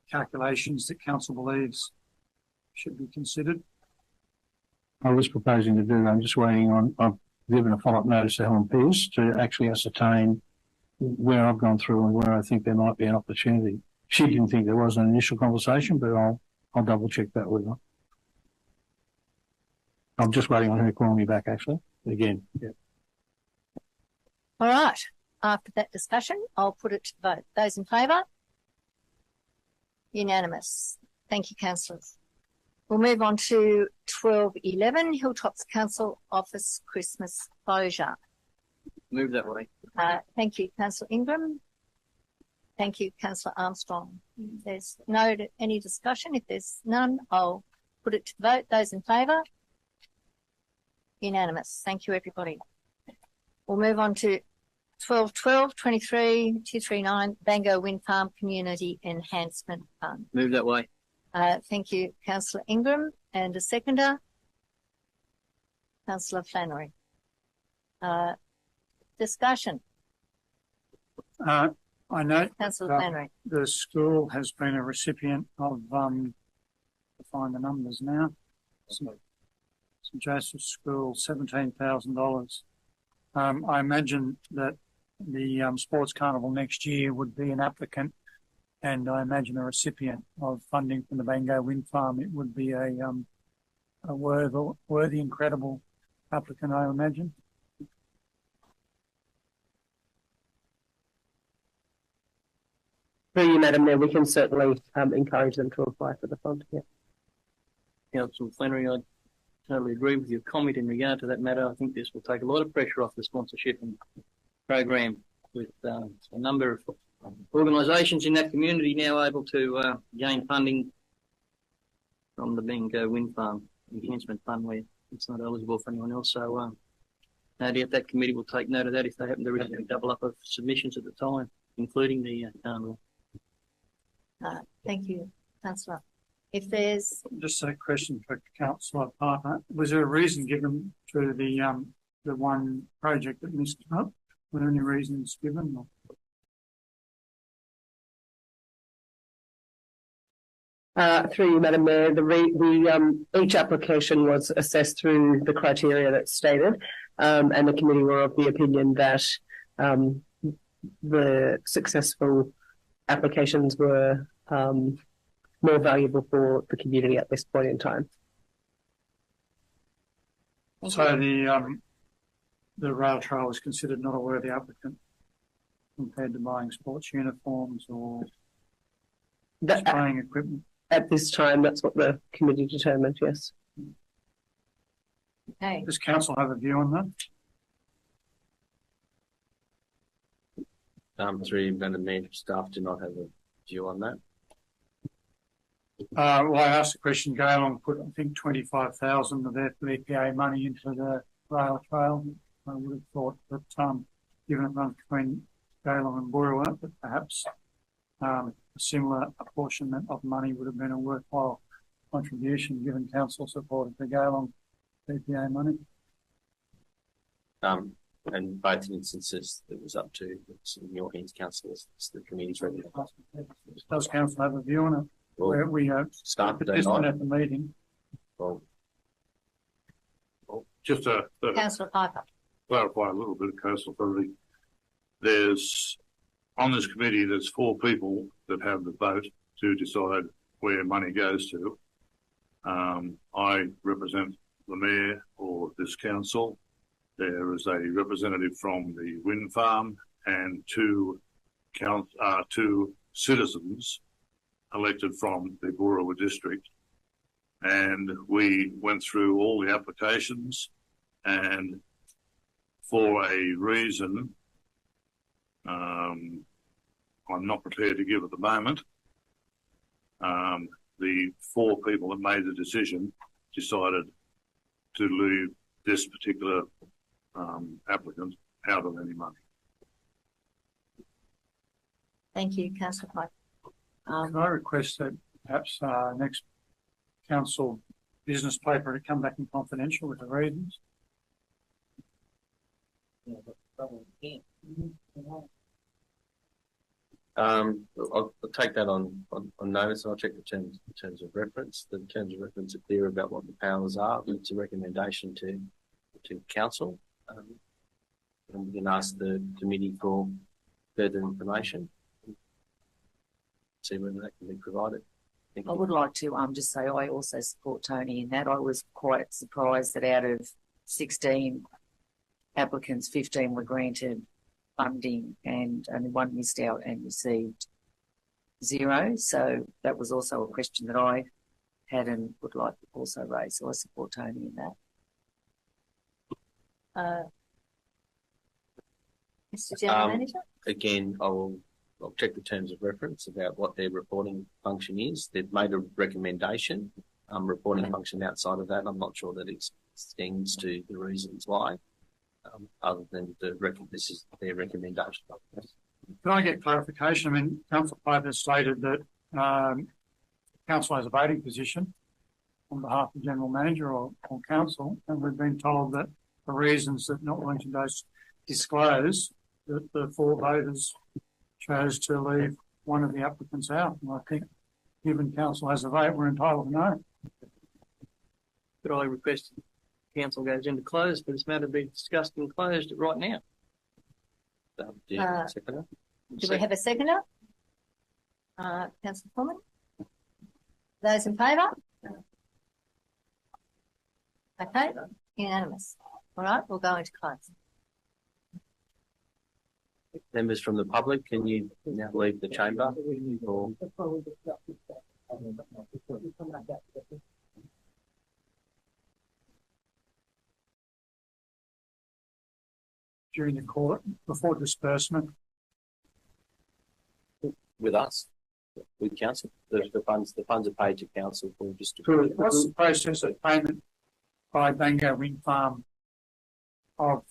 calculations that council believes should be considered? I was proposing to do that. I'm just waiting on. I've given a follow-up notice to Helen Pearce to actually ascertain where I've gone through and where I think there might be an opportunity. She didn't think there was an initial conversation, but I'll double check that with her. I'm just waiting on her calling me back, actually. Again. Yeah. All right. After that discussion, I'll put it to vote. Those in favour? Unanimous. Thank you, councillors. We'll move on to 12.11, Hilltops Council Office Christmas closure. Move that way. Thank you, Councillor Ingram. Thank you, Councillor Armstrong. If there's any discussion. If there's none, I'll put it to vote. Those in favour? Unanimous. Thank you, everybody. We'll move on to 12.12, 23.239, BANGO Wind Farm Community Enhancement Fund. Move that way. Thank you, Councillor Ingram. And a seconder, Councillor Flannery. Discussion. I know Councillor Flannery. The school has been a recipient of, to find the numbers now, St Joseph's School, $17,000. I imagine that the sports carnival next year would be an applicant, and I imagine a recipient of funding from the BANGO Wind Farm. It would be a worthy, incredible applicant, I imagine. Through you, Madam Mayor, we can certainly encourage them to apply for the fund. Yeah. Councillor Flannery, I totally agree with your comment in regard to that matter. I think this will take a lot of pressure off the sponsorship and program, with a number of organisations in that community now able to gain funding from the BANGO Wind Farm Enhancement Fund, where it's not eligible for anyone else. So no doubt that committee will take note of that if they happen to receive a double up of submissions at the time, including the carnival. Thank you, Councillor. If there's just a question for Councillor Parker, was there a reason given to the one project that missed up? Were there any reasons given? Through you, Madam Mayor, each application was assessed through the criteria that's stated, and the committee were of the opinion that the successful applications were more valuable for the community at this point in time. So the rail trail was considered not a worthy applicant compared to buying sports uniforms or spraying equipment? At this time, that's what the committee determined, yes. Okay. Does council have a view on that? Through Madam Mayor, staff do not have a view on that. Well, I asked the question, Gaylong put, I think, 25,000 of their EPA money into the rail trail. I would have thought that, given it runs between Gaylong and BOOROWA, that perhaps a similar apportionment of money would have been a worthwhile contribution, given council supported the Gaylong EPA money. And both instances, it was up to, it's in your hands, councillors, it's the committee's recommendation. Does council have a view on it? Well, We start participant at the meeting. Well, Just to Councillor Piper. clarify a little bit of council authority, there's, on this committee, there's 4 people that have the vote to decide where money goes to. I represent the mayor or this council. There is a representative from the wind farm and two citizens elected from the BOOROWA district. And we went through all the applications, and for a reason I'm not prepared to give at the moment, the 4 people that made the decision decided to leave this particular applicant out of any money. Thank you, Councillor Piper. Can I request that perhaps next council business paper to come back in confidential with the reasons? I'll take that on notice. I'll check the terms of reference. The terms of reference are clear about what the powers are. It's a recommendation to council. And we can ask the committee for further information. See whether that can be provided. I would like to just say I also support Tony in that. I was quite surprised that out of 16 applicants, 15 were granted funding and only 1 missed out and received 0. So that was also a question that I had and would like to also raise. So I support Tony in that. Mr. General Manager? Again, I'll check the terms of reference about what their reporting function is. They've made a recommendation, reporting function outside of that. I'm not sure that it extends to the reasons why, other than this is their recommendation. Can I get clarification? I mean, Councillor Piper stated that council has a voting position on behalf of the General Manager or council, and we've been told that for reasons that not wanting to disclose, that the 4 voters chose to leave one of the applicants out. And I think, given council has a vote, we're entitled to know. Could I request council goes into close for this matter to be discussed and closed right now? Do you have a seconder? Do we have a seconder? Councillor Foreman? Those in favour? Okay, unanimous. All right, we'll go into close. Members from the public, can you now leave the chamber? Or... During the court, before disbursement. With us, with council, the funds are paid to council for just. What's the process of payment by Bango Wind Farm of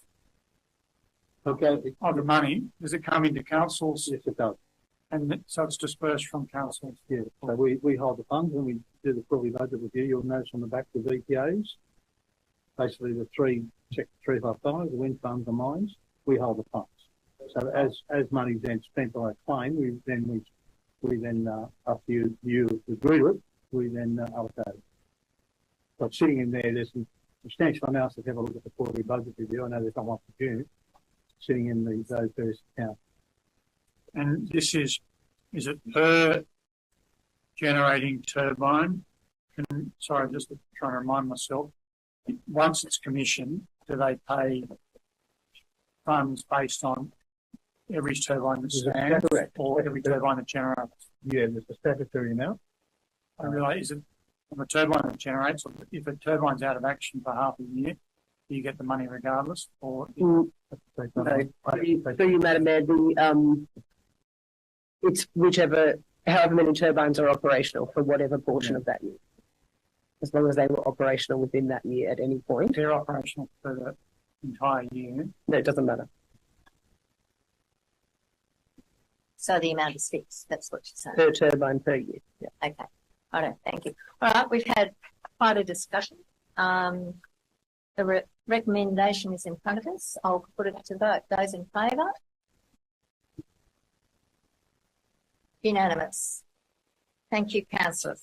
the money? Does it come into councils? Yes, it does. And so it's dispersed from councils? Yeah. So we hold the funds and we do the quarterly budget review. You'll notice on the back the VPAs, basically the 3 Sector 355, the wind farms and mines, we hold the funds. So as money then spent by a claim, we then after you agree with it, we then allocate it. But sitting in there's some substantial amounts that have a look at the quarterly budget review. I know there's not one for June, sitting in those various accounts. And this is it per generating turbine? Sorry, just trying to remind myself. Once it's commissioned, do they pay funds based on every turbine that stands or every turbine that generates? Yeah, there's a statutory amount. I realise, is it on a turbine that generates, or if a turbine's out of action for half a year, do you get the money regardless? Or through you, Madam Mayor, it's whichever however many turbines are operational for whatever portion of that year. As long as they were operational within that year at any point. They're operational for the entire year. No, it doesn't matter. So the amount is fixed. That's what you're saying. Per turbine per year. Yeah. Okay. All right. Thank you. All right. We've had quite a discussion. The recommendation is in front of us. I'll put it to vote. Those in favour? Unanimous. Thank you, councillors.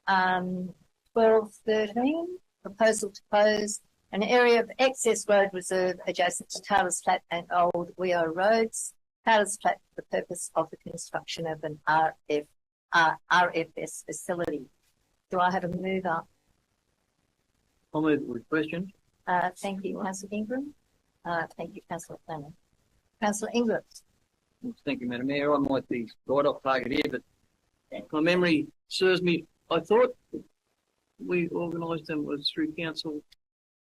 12.13, proposal to close an area of excess road reserve adjacent to Taylor's Flat and Old WHEEO roads, Taylor's Flat, for the purpose of the construction of an RFS facility. Do I have a mover? I'll move with question. Thank you, Councillor Ingram. Thank you, Councillor Flanner. Councillor Ingram. Thank you, Madam Mayor. I might be right off target here, but my memory serves me. I thought we organised them was through council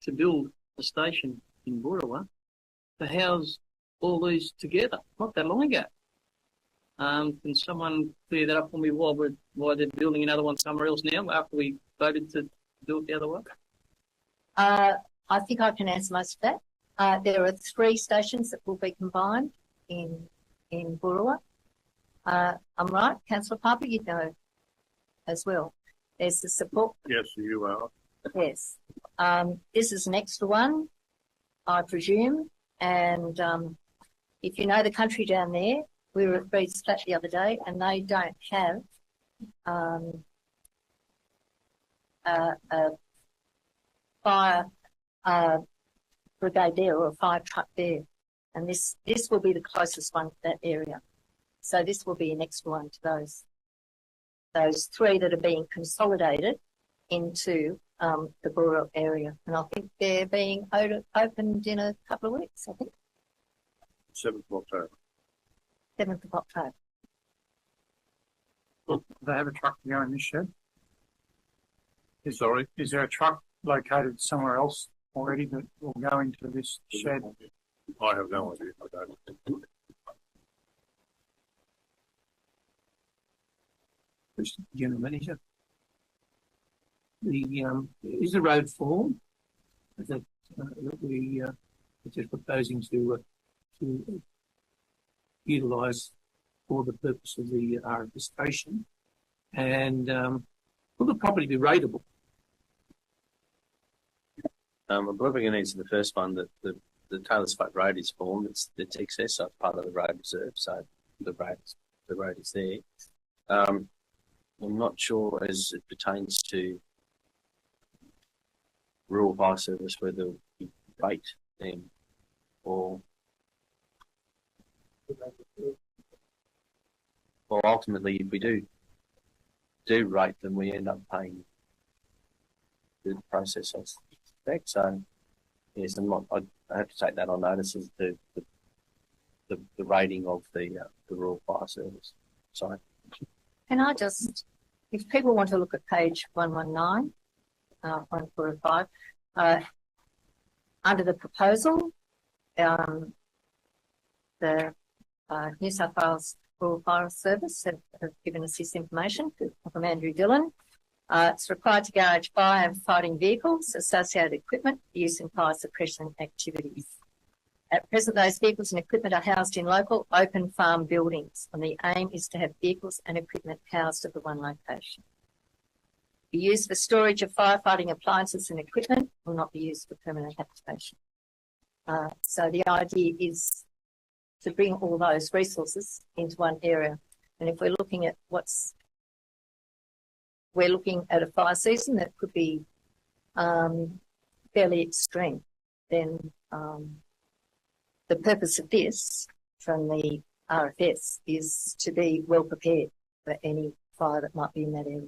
to build a station in BOOROWA to house all these together, not that long ago. Can someone clear that up for me why they're building another one somewhere else now after we voted to do it the other way? I think I can answer most of that. There are 3 stations that will be combined in BOOROWA. I'm right, Councillor Piper, you know as well. There's the support. Yes, you are. Yes. This is an extra one, I presume. And if you know the country down there, we were at Breed's Flat the other day and they don't have a fire brigade there or a fire truck there. And this will be the closest one to that area. So this will be an extra one to those 3 that are being consolidated into the Borough area. And I think they're being opened in a couple of weeks, I think. 7th of October. 7th of October. Do they have a truck to go in this shed? Sorry? Is there a truck located somewhere else already that will go into this shed? I have no idea. I don't. Mr. General Manager, is the road form that we are just proposing to utilise for the purpose of the RFS station, and will the property be rateable? I believe we're going to answer the first one, that the Taylor's Flat Road is formed. It's excess, so it's part of the road reserve, so the road is there. I'm not sure as it pertains to rural fire service whether we rate them or ultimately if we do rate them, we end up paying the process of effect. So yes, I have to take that on notice as the rating of the rural fire service. Sorry. Can I just, if people want to look at page 119, 145, under the proposal, the New South Wales Rural Fire Service have given us this information from Andrew Dillon. It's required to garage fire and fighting vehicles, associated equipment, use in fire suppression activities. At present, those vehicles and equipment are housed in local open farm buildings, and the aim is to have vehicles and equipment housed at the one location. Be used for storage of firefighting appliances and equipment, will not be used for permanent habitation. So the idea is to bring all those resources into one area. And if we're looking at we're looking at a fire season that could be fairly extreme, then the purpose of this from the RFS is to be well prepared for any fire that might be in that area.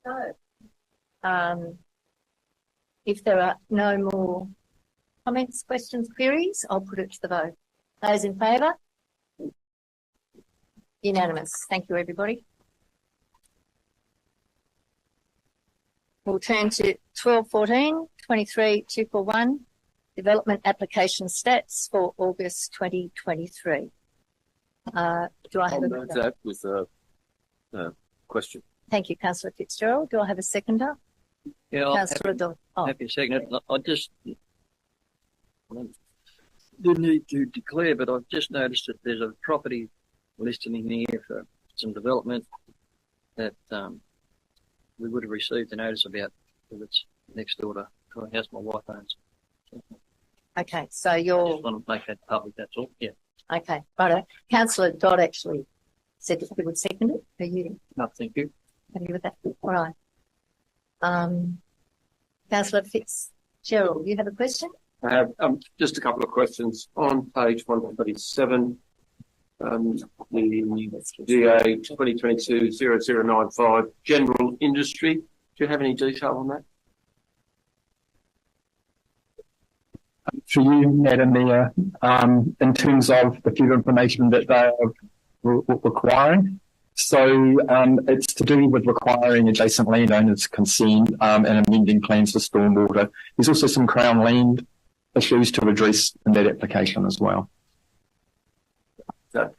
So, if there are no more comments, questions, queries, I'll put it to the vote. Those in favour? Unanimous. Thank you, everybody. We'll turn to 1214 23-241 development application stats for August 2023. Do I have that with a question? Thank you, Councillor Fitzgerald. Do I have a seconder? Yeah, Councillor Dodd. Oh, happy to second it. I just didn't need to declare, but I've just noticed that there's a property listed in here for some development that we would have received a notice about because it's next door to a house my wife owns. okay. So I you're just want to make that public, that's all. Yeah. okay. Right. Councillor Dodd actually said that he would second it. Are you No, thank you. happy with that? All right. Councillor Fitzgerald, you have a question? I have just a couple of questions on page 137. The DA 2022-0095 general industry. Do you have any detail on that? For you, Madam Mayor, in terms of the further information that they are requiring. So it's to do with requiring adjacent landowners' consent and amending plans for stormwater. There's also some Crown land issues to address in that application as well. I'm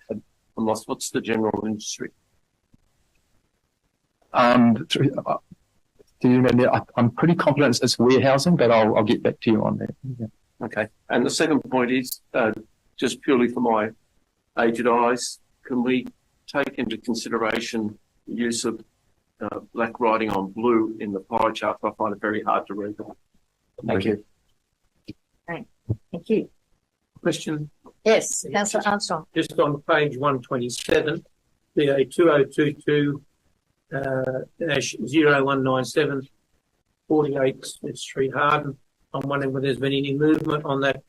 lost. What's the general industry? I'm pretty confident it's warehousing, but I'll get back to you on that. Yeah. Okay. And the second point is just purely for my aged eyes, can we take into consideration the use of black writing on blue in the pie chart? I find it very hard to read. Thank you. Right. Thank you. Question. Yes, Councillor Armstrong. Just on page 127, DA 2022-0197, 48 Smith Street, Harden. I'm wondering whether there's been any movement on that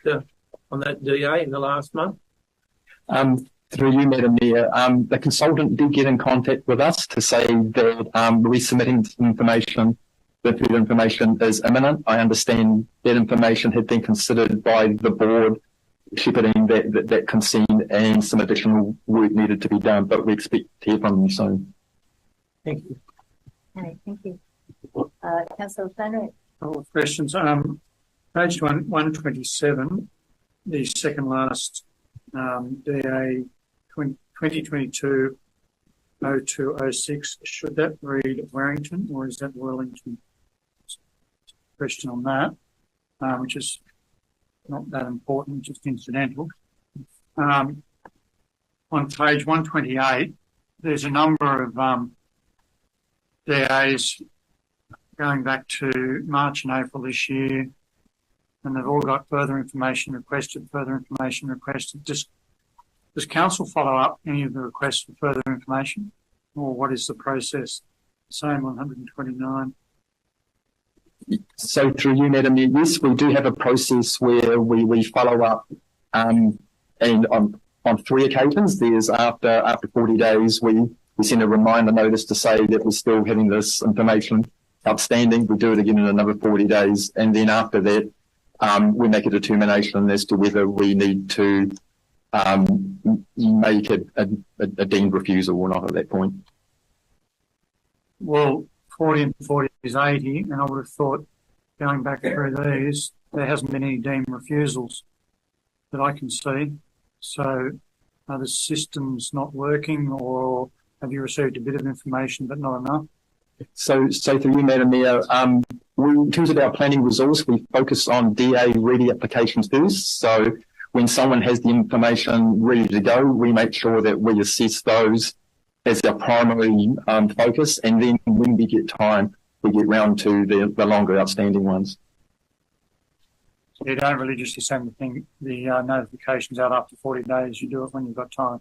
DA in the last month. Through you, Madam Mayor, the consultant did get in contact with us to say that resubmitting information, the further information is imminent. I understand that information had been considered by the board, shepherding that consent, and some additional work needed to be done, but we expect to hear from them soon. Thank you. Okay, thank you. Councillor Flannery. Questions. Page 127, the second last DA 2022-0206. Should that read Warrington or is that Wellington? Question on that, which is not that important, just incidental. On page 128, there's a number of DAs going back to March and April this year, and they've all got further information requested. Does council follow up any of the requests for further information, or what is the process? Same on 129. So through you, Madam Mayor, yes, we do have a process where we follow up, and on 3 occasions, there's after 40 days, we send a reminder notice to say that we're still having this information outstanding. We do it again in another 40 days, and then after that, we make a determination as to whether we need to make a deemed refusal or not at that point. Well, 40 and 40 is 80, and I would have thought, going back through these, there hasn't been any deemed refusals that I can see. So are the systems not working, or have you received a bit of information but not enough? So through you, Madam Mayor, in terms of our planning resource, we focus on DA-ready applications first. So when someone has the information ready to go, we make sure that we assess those as our primary focus, and then when we get time, we get round to the longer outstanding ones. So you don't really just send the notifications out after 40 days, you do it when you've got time.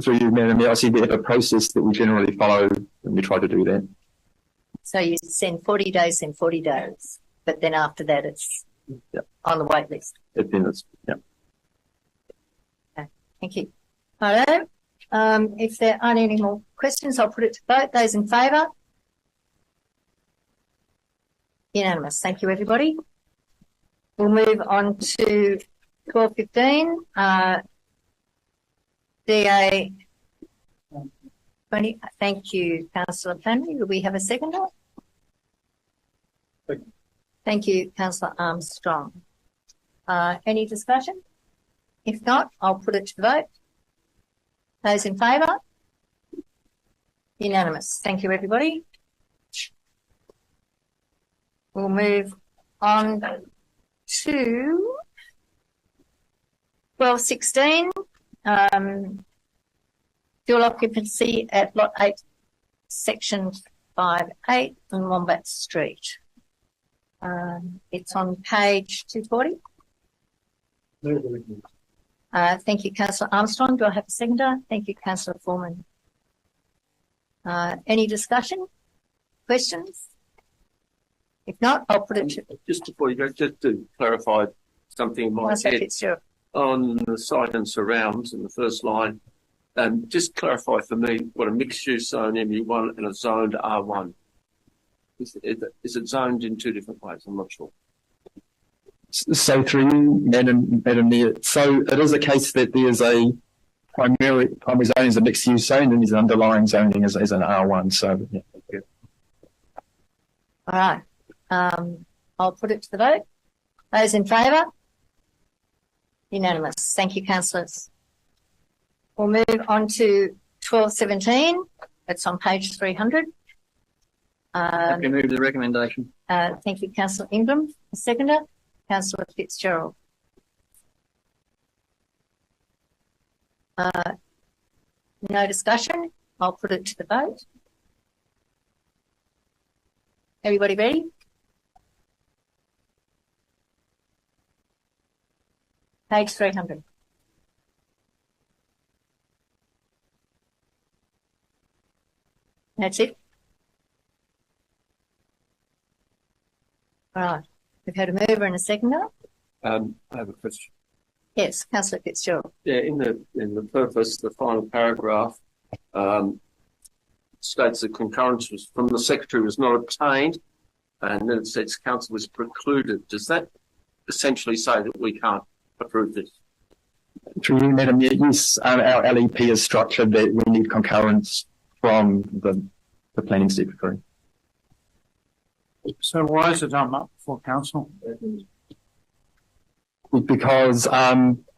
Through you, Madam Mayor, I see we have a process that we generally follow when we try to do that. So you send 40 days, but then after that it's on the wait list. Then it's, Okay, thank you. All right. If there aren't any more questions, I'll put it to vote. Those in favour? Unanimous. Thank you, everybody. We'll move on to 1215. DA 20. Thank you, Councillor Flannery. Will we have a seconder? Thank you, Councillor Armstrong. Any discussion? If not, I'll put it to the vote. Those in favour? Unanimous. Thank you, everybody. We'll move on to 1216, dual occupancy at Lot 8, Section 5-8 on Wombat Street. It's on page 240. Thank you, Councillor Armstrong. Do I have a seconder? Thank you, Councillor Foreman. Any discussion? Questions? If not, I'll put it to... Just before you go, just to clarify something in my head. On the site and surrounds in the first line, just clarify for me what a mixed-use zone MU1 and a zoned R1. Is it zoned in two different ways? I'm not sure. So through you, Madam Mayor, so it is a case that there's a primary zone is a mixed-use zone and there's an underlying zoning as an R1. So, yeah. All right. I'll put it to the vote. Those in favour? Unanimous. Thank you, councillors. We'll move on to 1217. It's on page 300. Happy to move the recommendation. Thank you, Councillor Ingram. A seconder, Councillor Fitzgerald. No discussion. I'll put it to the vote. Everybody ready? Page 300. That's it. All right. We've had a mover and a seconder. I have a question. Yes, Councillor Fitzgerald. Yeah, in the purpose, the final paragraph states that concurrence was from the secretary was not obtained, and then it says council was precluded. Does that essentially say that we can't approve this? Through you, Madam Mayor, yes, our LEP is structured that we need concurrence from the planning secretary. So why is it up for council? Because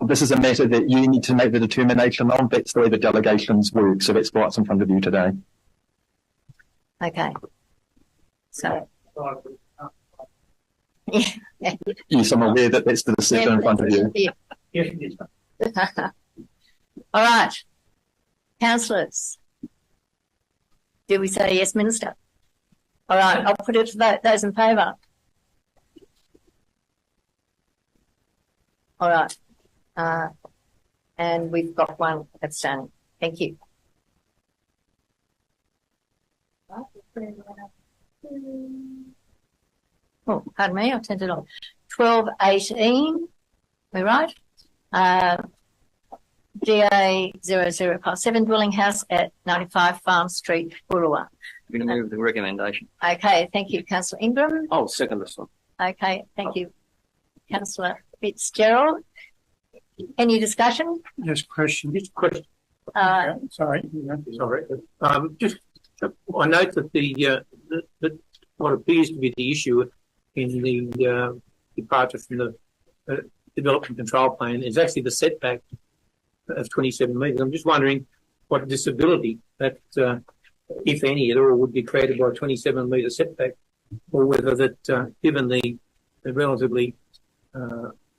this is a matter that you need to make the determination on. That's the way the delegations work. So that's what's in front of you today. Okay. So. Yes, I'm aware that that's the decision in front of you. Yeah. All right. Councillors. Do we say yes, Minister? All right. I'll put it to vote. Those in favour? All right. And we've got one abstaining. Thank you. Oh, pardon me, I turned it on. 1218, we're right. GA 0057 dwelling house at 95 Farm Street, BOOROWA. I'm going to move the recommendation. Okay, thank you, Councillor Ingram. Oh, second this one. Okay, thank you, Councillor Fitzgerald. Any discussion? Yes, question. Just a question. Sorry. Sorry. Just, I note that that what appears to be the issue in the departure from the development control plan is actually the setback of 27 metres. I'm just wondering what disability that, if any, at all would be created by a 27 metre setback, or whether that, given the relatively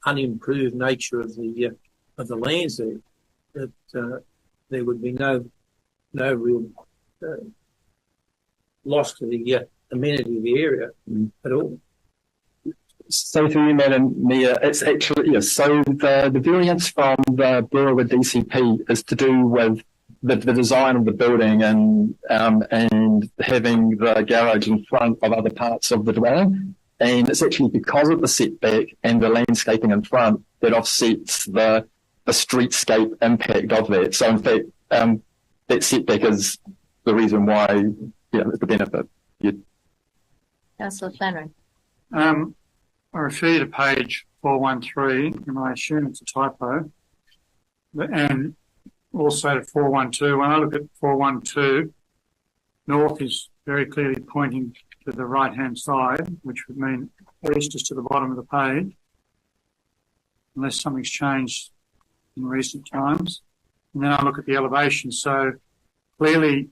unimproved nature of the lands there, that there would be no real loss to the amenity of the area at all. So through you, Madam Mayor, it's actually, yes, so the variance from the BOOROWA DCP is to do with the design of the building and having the garage in front of other parts of the dwelling. And it's actually because of the setback and the landscaping in front that offsets the streetscape impact of that. So in fact, that setback is the reason why, it's the benefit. Councillor Flannery. I refer you to page 413, and I assume it's a typo, and also to 412. When I look at 412, north is very clearly pointing to the right-hand side, which would mean east is to the bottom of the page, unless something's changed in recent times. And then I look at the elevation. So clearly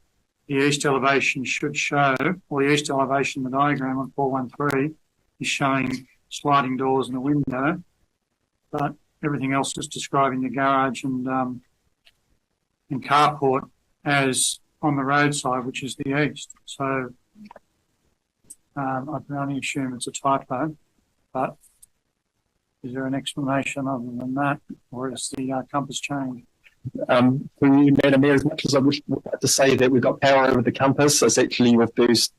the east elevation should show, or the east elevation, the diagram on 413 is showing sliding doors and a window, but everything else is describing the garage and carport as on the roadside, which is the east. So I can only assume it's a typo, but is there an explanation other than that, or is the compass changed? Madam Mayor, as much as I wish to say that we've got power over the compass, it's actually reversed.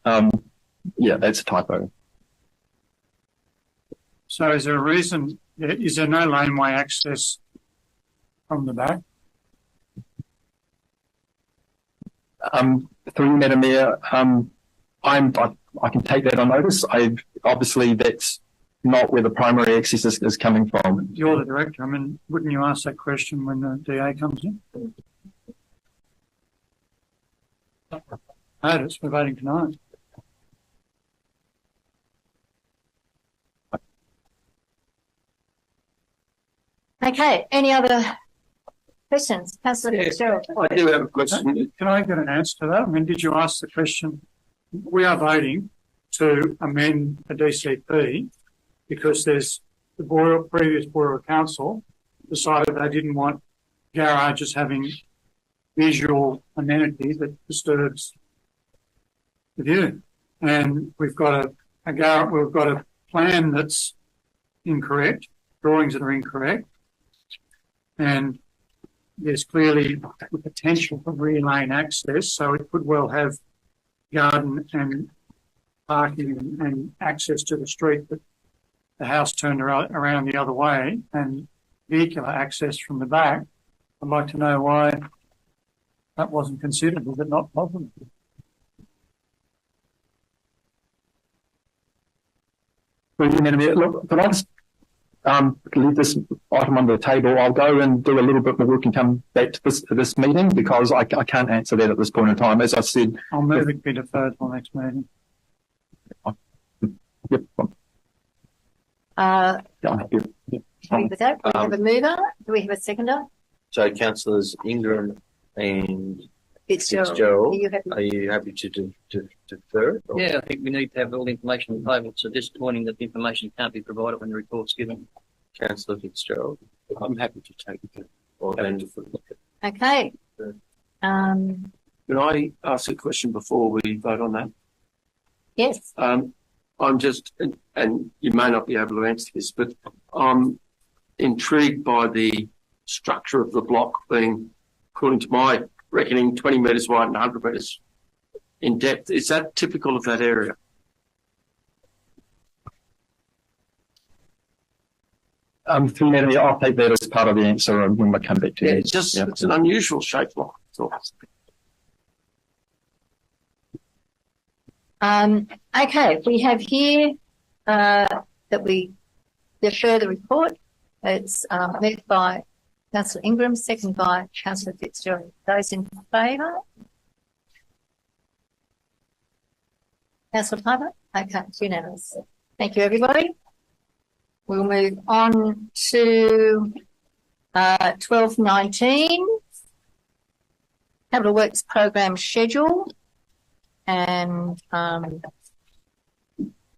Yeah, that's a typo. So is there a reason, is there no laneway access from the back? Through Madam Mayor, I can take that on notice. Obviously that's not where the primary access is coming from. You're the director. I mean, wouldn't you ask that question when the DA comes in? Notice, we're voting tonight. Okay, any other questions? Councillor Fitzgerald. I do have a question. Can I get an answer to that? I mean, did you ask the question? We are voting to amend a DCP because there's the previous Borough Council decided they didn't want garages having visual amenity that disturbs the view. And we've got a plan that's incorrect, drawings that are incorrect, and there's clearly the potential for rear lane access, so it could well have garden and parking and access to the street, but the house turned around the other way and vehicular access from the back. I'd like to know why that wasn't considered. Was it not possible? Look, can I just leave this item on the table? I'll go and do a little bit more work and come back to this meeting because I can't answer that at this point in time. As I said, I'll move it be deferred till next meeting. Yep. With that, we have a mover. Do we have a seconder? So councillors Ingram and Fitzgerald. Are you happy to defer it? Yeah, I think we need to have all the information on the table. It's disappointing that the information can't be provided when the report's given. Councillor Fitzgerald. I'm happy to take it. Or then Okay. Can I ask a question before we vote on that? Yes. I'm just, and you may not be able to answer this, but I'm intrigued by the structure of the block being, according to my reckoning, 20 metres wide and 100 metres in depth. Is that typical of that area? I'll take that as part of the answer when we come back to it. It's an unusual shaped block. Okay, we have here that we defer the report. It's moved by Councillor Ingram, second by Councillor Fitzgerald. Those in favour? Councillor Piper? Okay, it's unanimous. Thank you, everybody. We'll move on to 1219, Capital Works Program Schedule. And the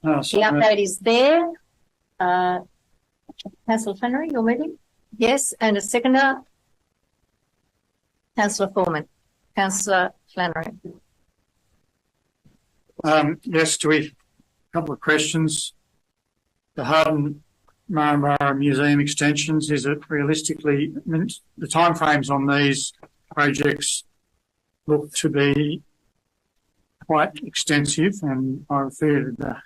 update is there. Councillor Flannery, you're moving? Yes, and a seconder. Councillor Foreman. Councillor Flannery. Yes, a couple of questions. The Harden Maryborough Museum extensions, is it realistically, I mean, the timeframes on these projects look to be quite extensive, and I refer to the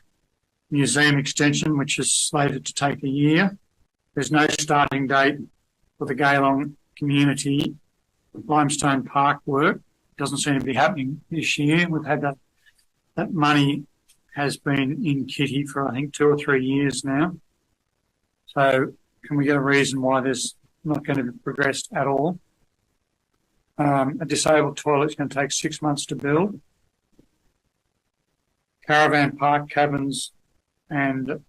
museum extension, which is slated to take a year. There's no starting date for the Gaylong community limestone park work. Doesn't seem to be happening this year. We've had that money has been in kitty for I think 2 or 3 years now. So can we get a reason why there's not going to be progressed at all? A disabled toilet is going to take 6 months to build. caravan park cabins and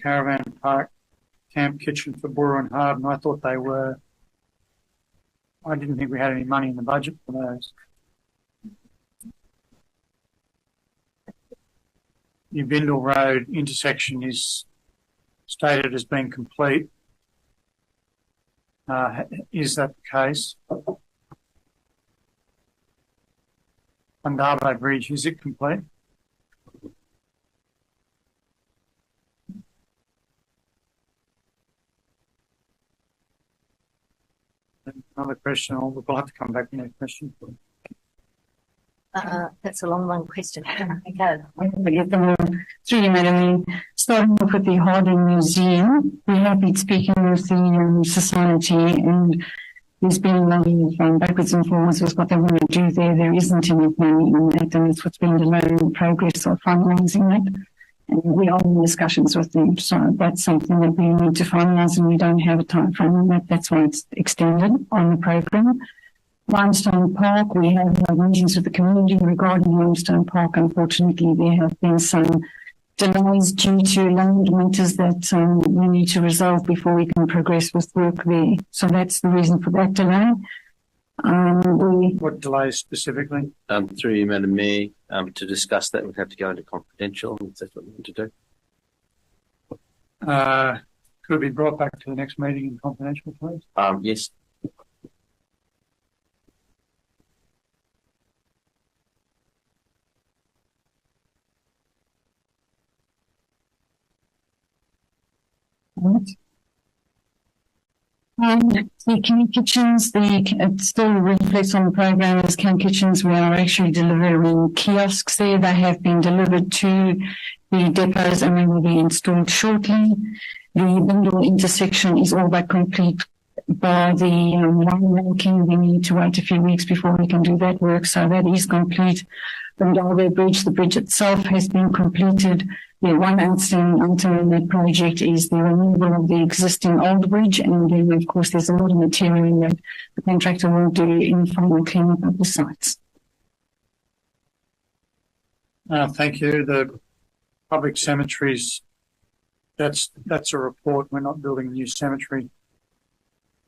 caravan park camp kitchen for Boorowa and Harden. I thought they were. I didn't think we had any money in the budget for those. New Bindle Road intersection is stated as being complete. Is that the case? Untitled Bridge, is it complete? Another question. We'll have to come back to that question. That's a long one question. Okay. Through you, Madam. Starting off with the Harden Museum, we have been speaking with the society, and there's been a lot of backwards and forwards with what they want to do there. There isn't enough money in that, and that's what's been delaying the progress of finalising that. And we are in discussions with them, so that's something that we need to finalise, and we don't have a time frame on that. That's why it's extended on the program. Limestone Park, we have meetings with the community regarding Limestone Park. Unfortunately, there have been some delays due to land matters that we need to resolve before we can progress with work there. So that's the reason for that delay. What delays specifically? Through you, Madam Mayor, to discuss that, we'd have to go into confidential, if that's what we want to do. Could it be brought back to the next meeting in confidential, please? Yes. The camp kitchens, it still reflects on the program as camp kitchens. We are actually delivering kiosks there. They have been delivered to the depots and they will be installed shortly. The Bindle intersection is all but complete by the line walking. We need to wait a few weeks before we can do that work, so that is complete. The bridge itself has been completed. The one outstanding item in that project is the removal of the existing old bridge, and then of course there's a lot of material that the contractor will do in final cleanup of the sites. Thank you. The public cemeteries, that's a report. We're not building a new cemetery,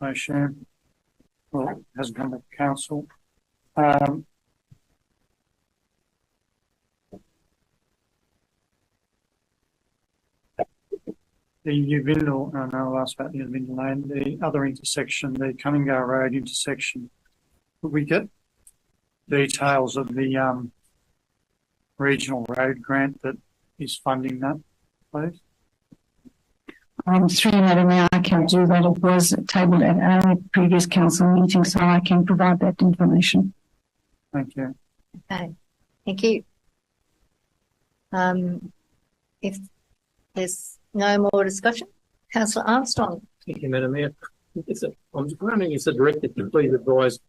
I assume. Well, it hasn't come back to council. The New Bindle, I'll ask about the New Bindle Lane, the other intersection, the Cunningar Road intersection. Could we get details of the regional road grant that is funding that, please? Through Madam Mayor, I can do that. It was tabled at our previous council meeting, so I can provide that information. Thank you. Okay, thank you. If there's no more discussion, Councillor Armstrong. Thank you, Madam Mayor. I'm wondering if the director could please advise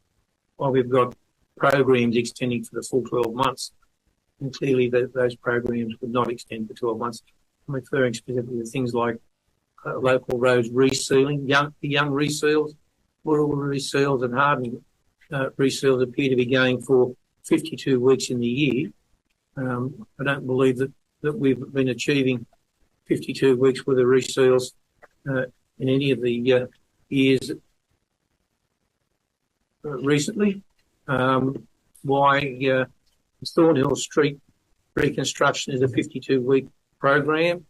why we've got programs extending for the full 12 months, and clearly those programs would not extend for 12 months. I'm referring specifically to things like local roads resealing, the young reseals, Boorowa reseals and Harden reseals appear to be going for 52 weeks in the year. I don't believe that we've been achieving 52 weeks worth of reseals in any of the years recently. Why Thornhill Street reconstruction is a 52-week program.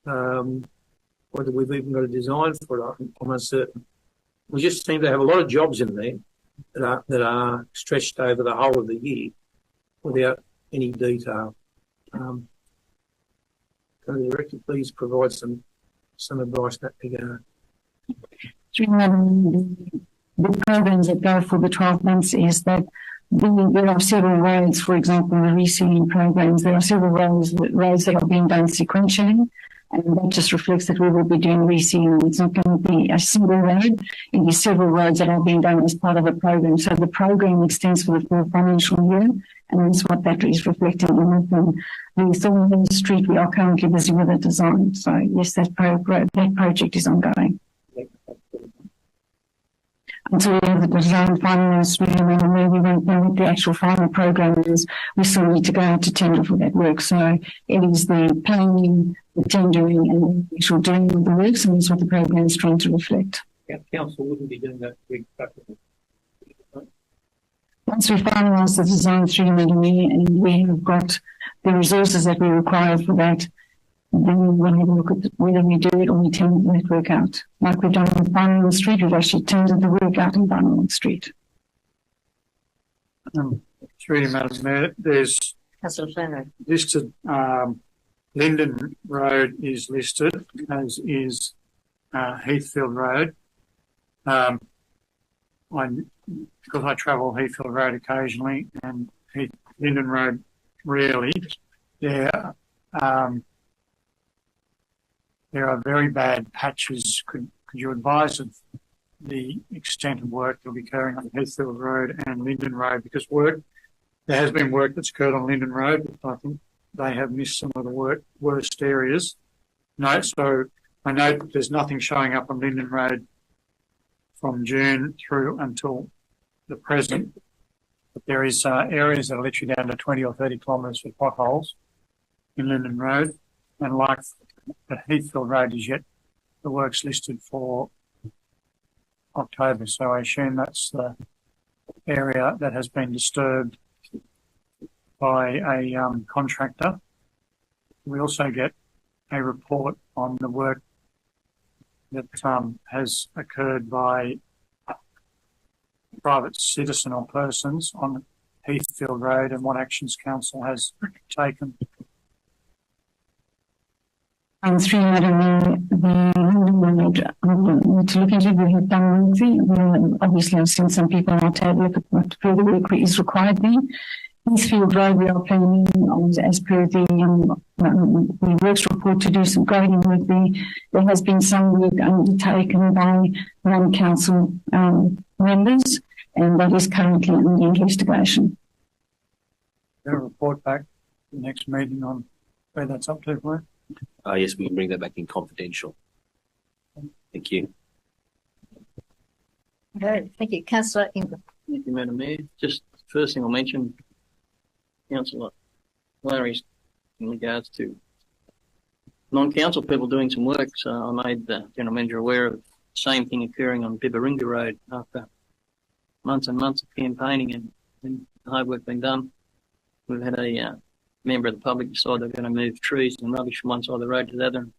Whether we've even got a design for it, I'm uncertain. We just seem to have a lot of jobs in there that are stretched over the whole of the year without any detail. Can the director please provide some advice in that regard? The programs that go for the 12 months is that there are several roads, for example, the resealing programs, there are several roads that are being done sequentially, and that just reflects that we will be doing resealing. It's not going to be a single road. It is several roads that are being done as part of a program. So the program extends for the full financial year, and that's what that is reflecting on. The Thornhill Street, we are currently busy with the design. So yes, that project is ongoing. until we have the design finalised, we won't know what the actual final program is. We still need to go out to tender for that work. So it is the planning, the tendering, and the actual doing of the works, and that's what the program is trying to reflect. Yeah, council wouldn't be doing that big practical. Once we finalise the design through MAYORAL and we have got the resources that we require for that, then we'll have a look at whether we do it or we tender that work out. Like we've done with Barnwell Street, we've actually tendered the work out in Barnwell Street. Through you, Madam Mayor, there's listed, Linden Road is listed, as is Heathfield Road. Because I travel Heathfield Road occasionally and Linden Road rarely, there are very bad patches. Could you advise of the extent of work that will be occurring on Heathfield Road and Linden Road? Because there has been work that's occurred on Linden Road, but I think they have missed some of the worst areas. No, so I know there's nothing showing up on Linden Road from June through until the present, but there is areas that are literally down to 20 or 30 kilometres with potholes in Linden Road, and like the Heathfield Road is yet the work's listed for October, so I assume that's the area that has been disturbed by a contractor. We also get a report on the work that has occurred by private citizen or persons on Heathfield Road and what actions council has taken. Through Madam Mayor, to look into, we have done one. Obviously, I've seen some people not have a look at what further work is required there. Heathfield Road, we are planning, as per the works report, to do some grading work there. There has been some work undertaken by non-council members, and that is currently under investigation. Is there a report back to the next meeting on where that's up to, please? Yes, we can bring that back in confidential. Thank you. Okay, thank you. Councillor Ingram. Thank you, Madam Mayor. Just first thing I'll mention, Councillor Larry's in regards to non-council people doing some work. So I made the General Manager aware of the same thing occurring on Bibaringa Road after months and months of campaigning and hard work being done. We've had a member of the public decide they're going to move trees and rubbish from one side of the road to the other and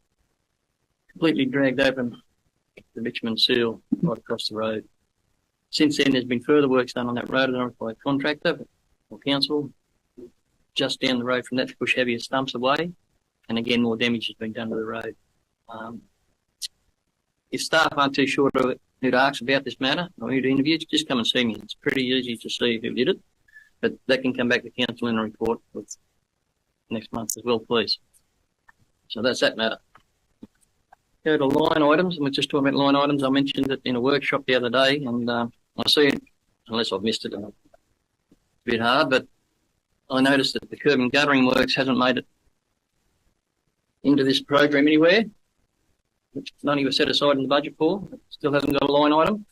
completely dragged open the bitumen seal right across the road. Since then, there's been further works done on that road, not by a contractor or council, just down the road from that to push heavier stumps away. And again, more damage has been done to the road. If staff aren't too sure who to ask about this matter or who to interview, just come and see me. It's pretty easy to see who did it, but that can come back to council in a report with next month as well, please. So that's that matter. Go to line items, and we're just talking about line items. I mentioned it in a workshop the other day, and I see it, unless I've missed it, it's a bit hard, but I noticed that the curb and guttering works hasn't made it into this program anywhere, which money was set aside in the budget for. It still hasn't got a line item.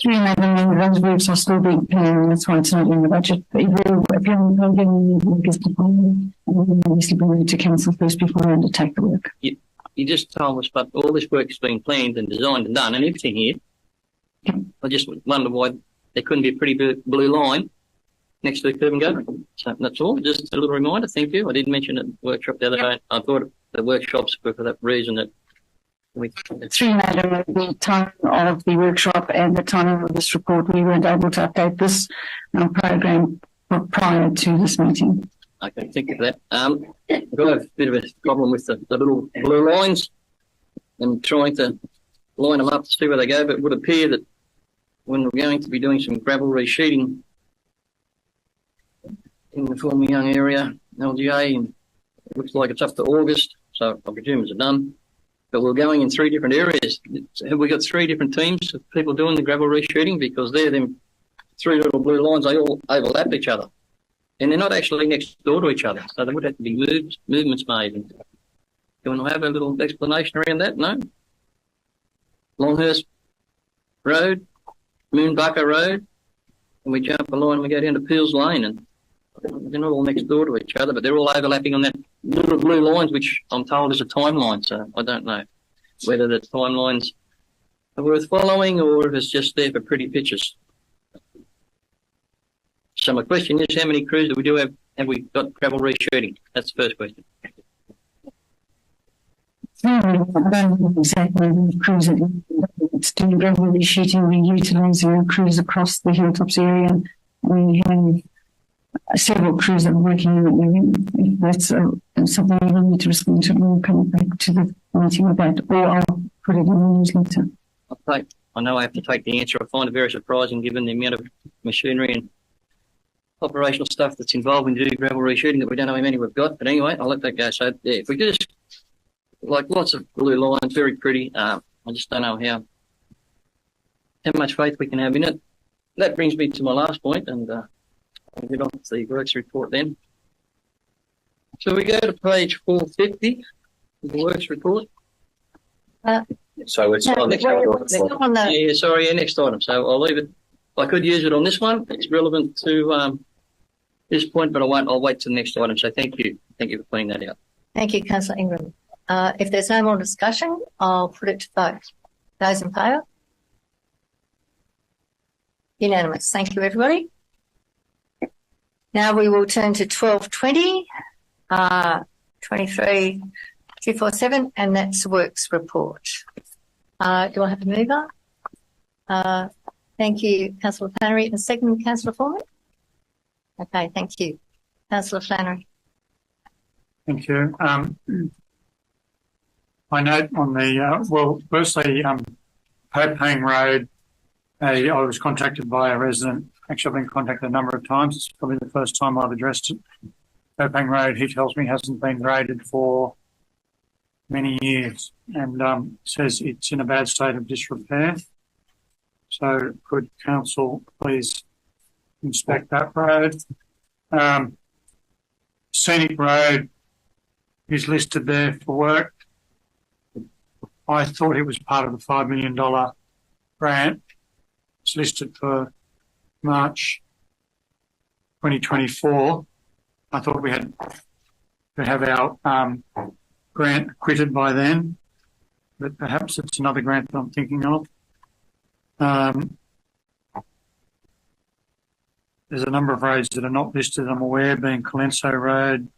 Those works are still being planned, that's why it's not in the budget. But if you're not getting the work is defined, we'll obviously bring it to council first before we undertake the work. You just told us, but all this work has been planned and designed and done and everything here. Okay. I just wonder why there couldn't be a pretty blue line next to the curb and guttering. So that's all. Just a little reminder. Thank you. I did mention it at the workshop the other day. I thought the workshops were for that reason that through the time of the workshop and the timing of this report, we weren't able to update this program prior to this meeting. Okay, thank you for that. I've got a bit of a problem with the little blue lines and trying to line them up to see where they go, but it would appear that when we're going to be doing some gravel resheeting in the Former Young area, LGA, and it looks like it's up to August, so I presume it's done. But we're going in 3 different areas. Have we got 3 different teams of people doing the gravel resheeting? Because they're them 3 little blue lines, they all overlap each other. And they're not actually next door to each other. So there would have to be movements made. And do you want to have a little explanation around that? No? Longhurst Road, Moonbucker Road, and we jump a line and we go down to Peels Lane, and they're not all next door to each other, but they're all overlapping on that little blue lines, which I'm told is a timeline, so I don't know whether the timelines are worth following or if it's just there for pretty pictures. So my question is, how many crews do we have we got gravel reshooting? That's the first question. I don't know exactly the crews it's doing gravel reshooting. We're utilising our crews across the Hilltops area. We have several crews that are working in that area. If that's something we need to respond to, we'll come back to the meeting with that, or I'll put it in the newsletter. I know I have to take the answer. I find it very surprising given the amount of machinery and operational stuff that's involved in doing gravel reshooting that we don't know how many we've got. But anyway, I'll let that go. So yeah, if we could just, like, lots of blue lines, very pretty. I just don't know how much faith we can have in it. That brings me to my last point, and I'll get on to the works report then. So we go to page 450, the works report. So it's on next item. Yeah, sorry, next item. So I'll leave it. I could use it on this one. It's relevant to this point, but I won't. I'll wait till the next item. So thank you. Thank you for pointing that out. Thank you, Councillor Ingram. If there's no more discussion, I'll put it to vote. Those in favour? Unanimous. Thank you, everybody. Now we will turn to 1220, 23-247, and that's the works report. Do I have a mover? Thank you, Councillor Flannery. And second, Councillor Foreman? Okay, thank you. Councillor Flannery. Thank you. I note on the, firstly, Hopang Road, I was contacted by a resident. Actually, I've been contacted a number of times. It's probably the first time I've addressed it. Hopang Road, he tells me, hasn't been graded for many years and says it's in a bad state of disrepair. So could council please inspect that road? Scenic Road is listed there for work. I thought it was part of the $5 million grant. It's listed for March 2024. I thought we had to have our grant acquitted by then, but perhaps it's another grant that I'm thinking of. There's a number of roads that are not listed, I'm aware, being Colenso Road,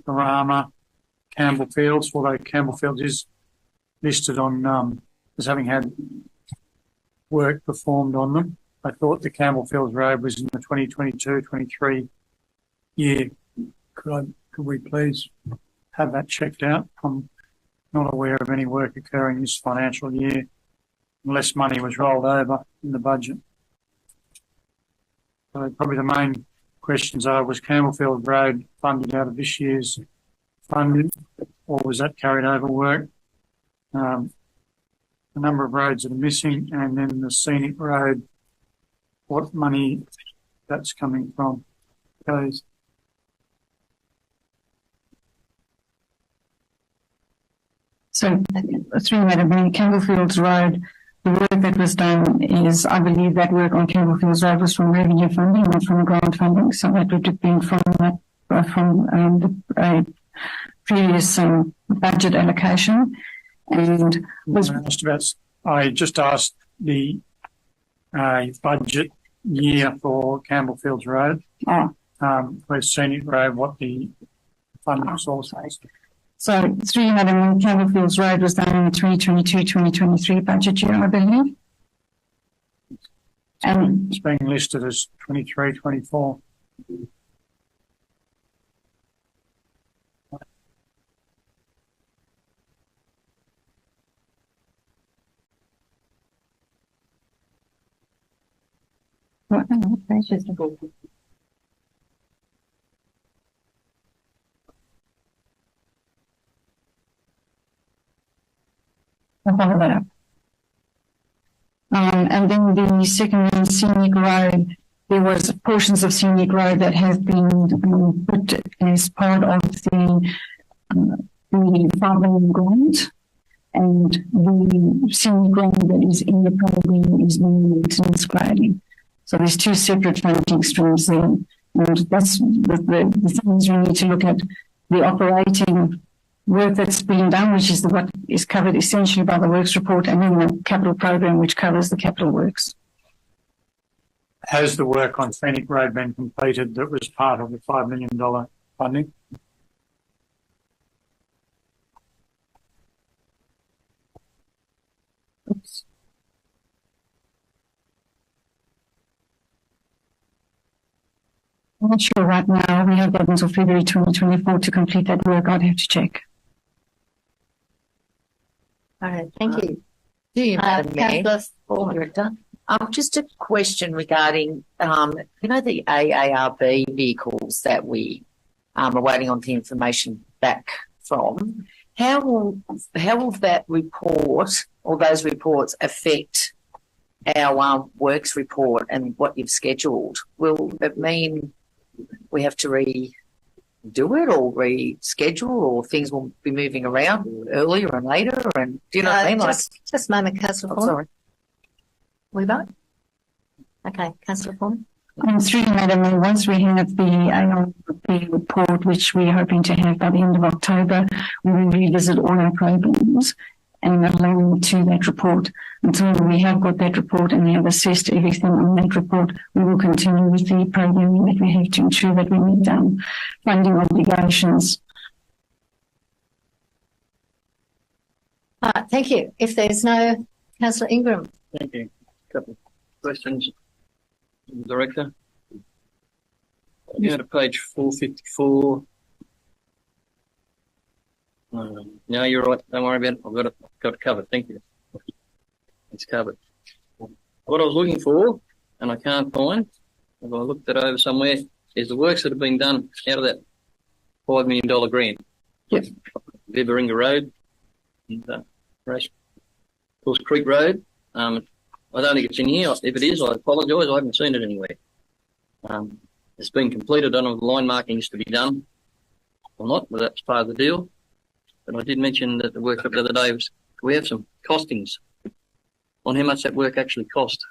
Barama, Campbell Fields, although Campbell Fields is listed on as having had work performed on them. I thought the Campbell Fields Road was in the 2022-23 year. Could we please have that checked out? I'm not aware of any work occurring this financial year unless money was rolled over in the budget. So probably the main questions are, was Campbellfield Road funded out of this year's funding, or was that carried over work? The number of roads that are missing, and then the Scenic Road, what money that's coming from, please. So, through Madam Mayor, Campbellfields Road, the work that was done is, I believe that work on Campbellfields Road was from revenue funding, not from grant funding. So that would have been from that, the previous budget allocation. And was I just asked the budget year for Campbellfields Road, with Scenic Road, what the funding source is. So, through Madam Campbellfields Road was done in the 2022-2023 budget year, I believe. And it's being listed as 23-24. What page is it? I'll follow that up. And then the second one, Scenic Road, there was portions of Scenic Road that have been put as part of the farming grant, and the senior grant that is in the program is maintenance grading. So there's two separate funding streams there. And that's the things we need to look at: the operating work that's being done, which is what is covered essentially by the works report, and then the capital program, which covers the capital works. Has the work on Fenwick Road been completed that was part of the $5 million funding? Oops. I'm not sure right now. We have got until February 2024 to complete that work. I'd have to check. All right, thank you. Do you, Madam Mayor? Councillor Foreman. Director. Just a question regarding, the AARB vehicles that we are waiting on the information back from. How will that report or those reports affect our works report and what you've scheduled? Will it mean we have to redo it or reschedule, or things will be moving around earlier and later? And do you know what I mean? Just a moment, Councillor Foreman. Sorry. We vote? Okay, Councillor Foreman. Through you, Madam Mayor, once we have the ARB report, which we're hoping to have by the end of October, we will revisit all our programs and align to that report. Until we have got that report and we have assessed everything on that report, we will continue with the programming that we have to ensure that we meet funding obligations. Thank you. If there's no, Councillor Ingram. Thank you. A couple of questions, Director. Go to page 454. No, you're right. Don't worry about it. I've got it covered. Thank you. It's covered. What I was looking for, and I can't find, if I looked it over somewhere, is the works that have been done out of that $5 million grant. Yes. Biberinga Road, and Horse Creek Road. I don't think it's in here. If it is, I apologise. I haven't seen it anywhere. It's been completed. I don't know if the line marking is to be done or not, but that's part of the deal. But I did mention that the workshop the other day was, we have some costings on how much that work actually cost.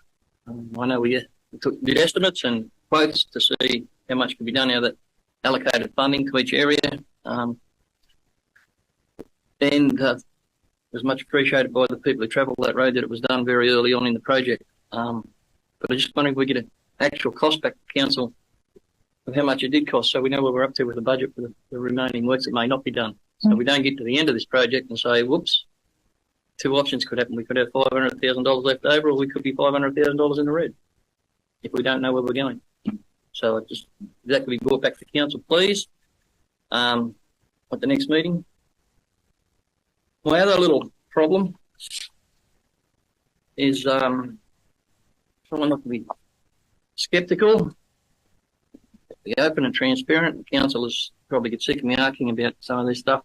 I know we did estimates and quotes to see how much could be done out of that allocated funding to each area. And it was much appreciated by the people who travelled that road that it was done very early on in the project. But I just wondering if we get an actual cost back to council of how much it did cost, so we know where we're up to with the budget for the remaining works that may not be done. So we don't get to the end of this project and say, whoops, two options could happen. We could have $500,000 left over, or we could be $500,000 in the red if we don't know where we're going. So just that could be brought back to council, please, at the next meeting. My other little problem is someone not to be sceptical, be open and transparent. The councillors probably get sick of me arguing about some of this stuff,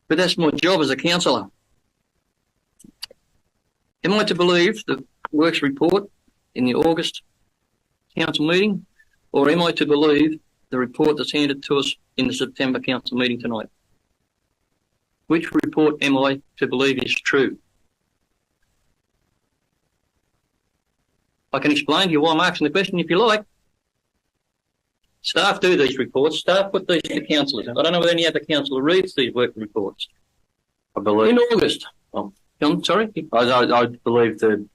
but that's my job as a councillor. Am I to believe the works report in the August council meeting, or am I to believe the report that's handed to us in the September council meeting tonight? Which report am I to believe is true? I can explain to you why I'm asking the question if you like. Staff do these reports. Staff put these to councillors. I don't know whether any other councillor reads these work reports. I believe in August. Oh, I'm sorry. I believe that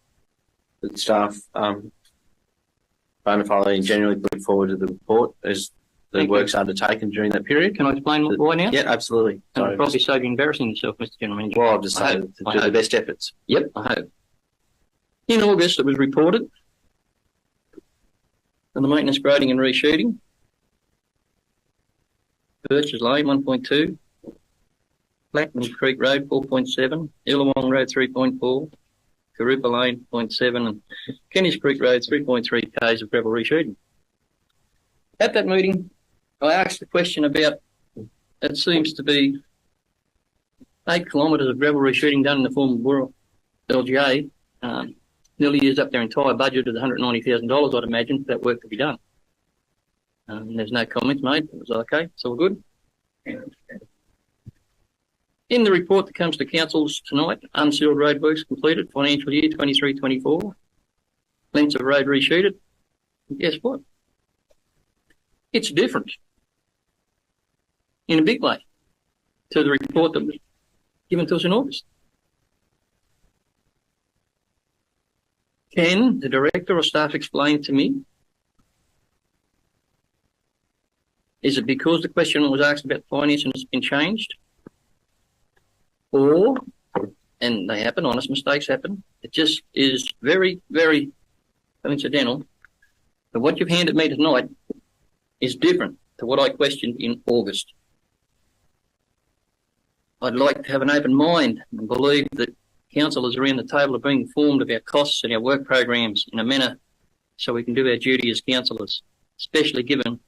staff bona fide and generally put forward to the report as the works undertaken during that period. Can I explain why now? Yeah, absolutely. I'll probably save you embarrassing yourself, Mr. General Manager. Well, I'll just say to do the best efforts. Yep, I hope. In August, it was reported on the maintenance grading and resheeting. Birches Lane 1.2, Blackman Creek Road 4.7, Illawong Road 3.4, Karupa Lane 0.7, and Kenny's Creek Road 3.3 k's of gravel resheeting. At that meeting, I asked a question about, it seems to be 8 kilometres of gravel resheeting done in the form of BOOROWA LGA, nearly used up their entire budget of $190,000, I'd imagine, for that work to be done. There's no comments made. It was okay. It's all good. In the report that comes to councils tonight, unsealed roadworks completed, financial year 23-24, lengths of road resheeted. And guess what? It's different in a big way to the report that was given to us in August. Can the director or staff explain to me? Is it because the question was asked about finance and it's been changed? Or, and they happen, honest mistakes happen, it just is very, very coincidental that what you've handed me tonight is different to what I questioned in August. I'd like to have an open mind and believe that councillors around the table are being informed of our costs and our work programs in a manner so we can do our duty as councillors, especially given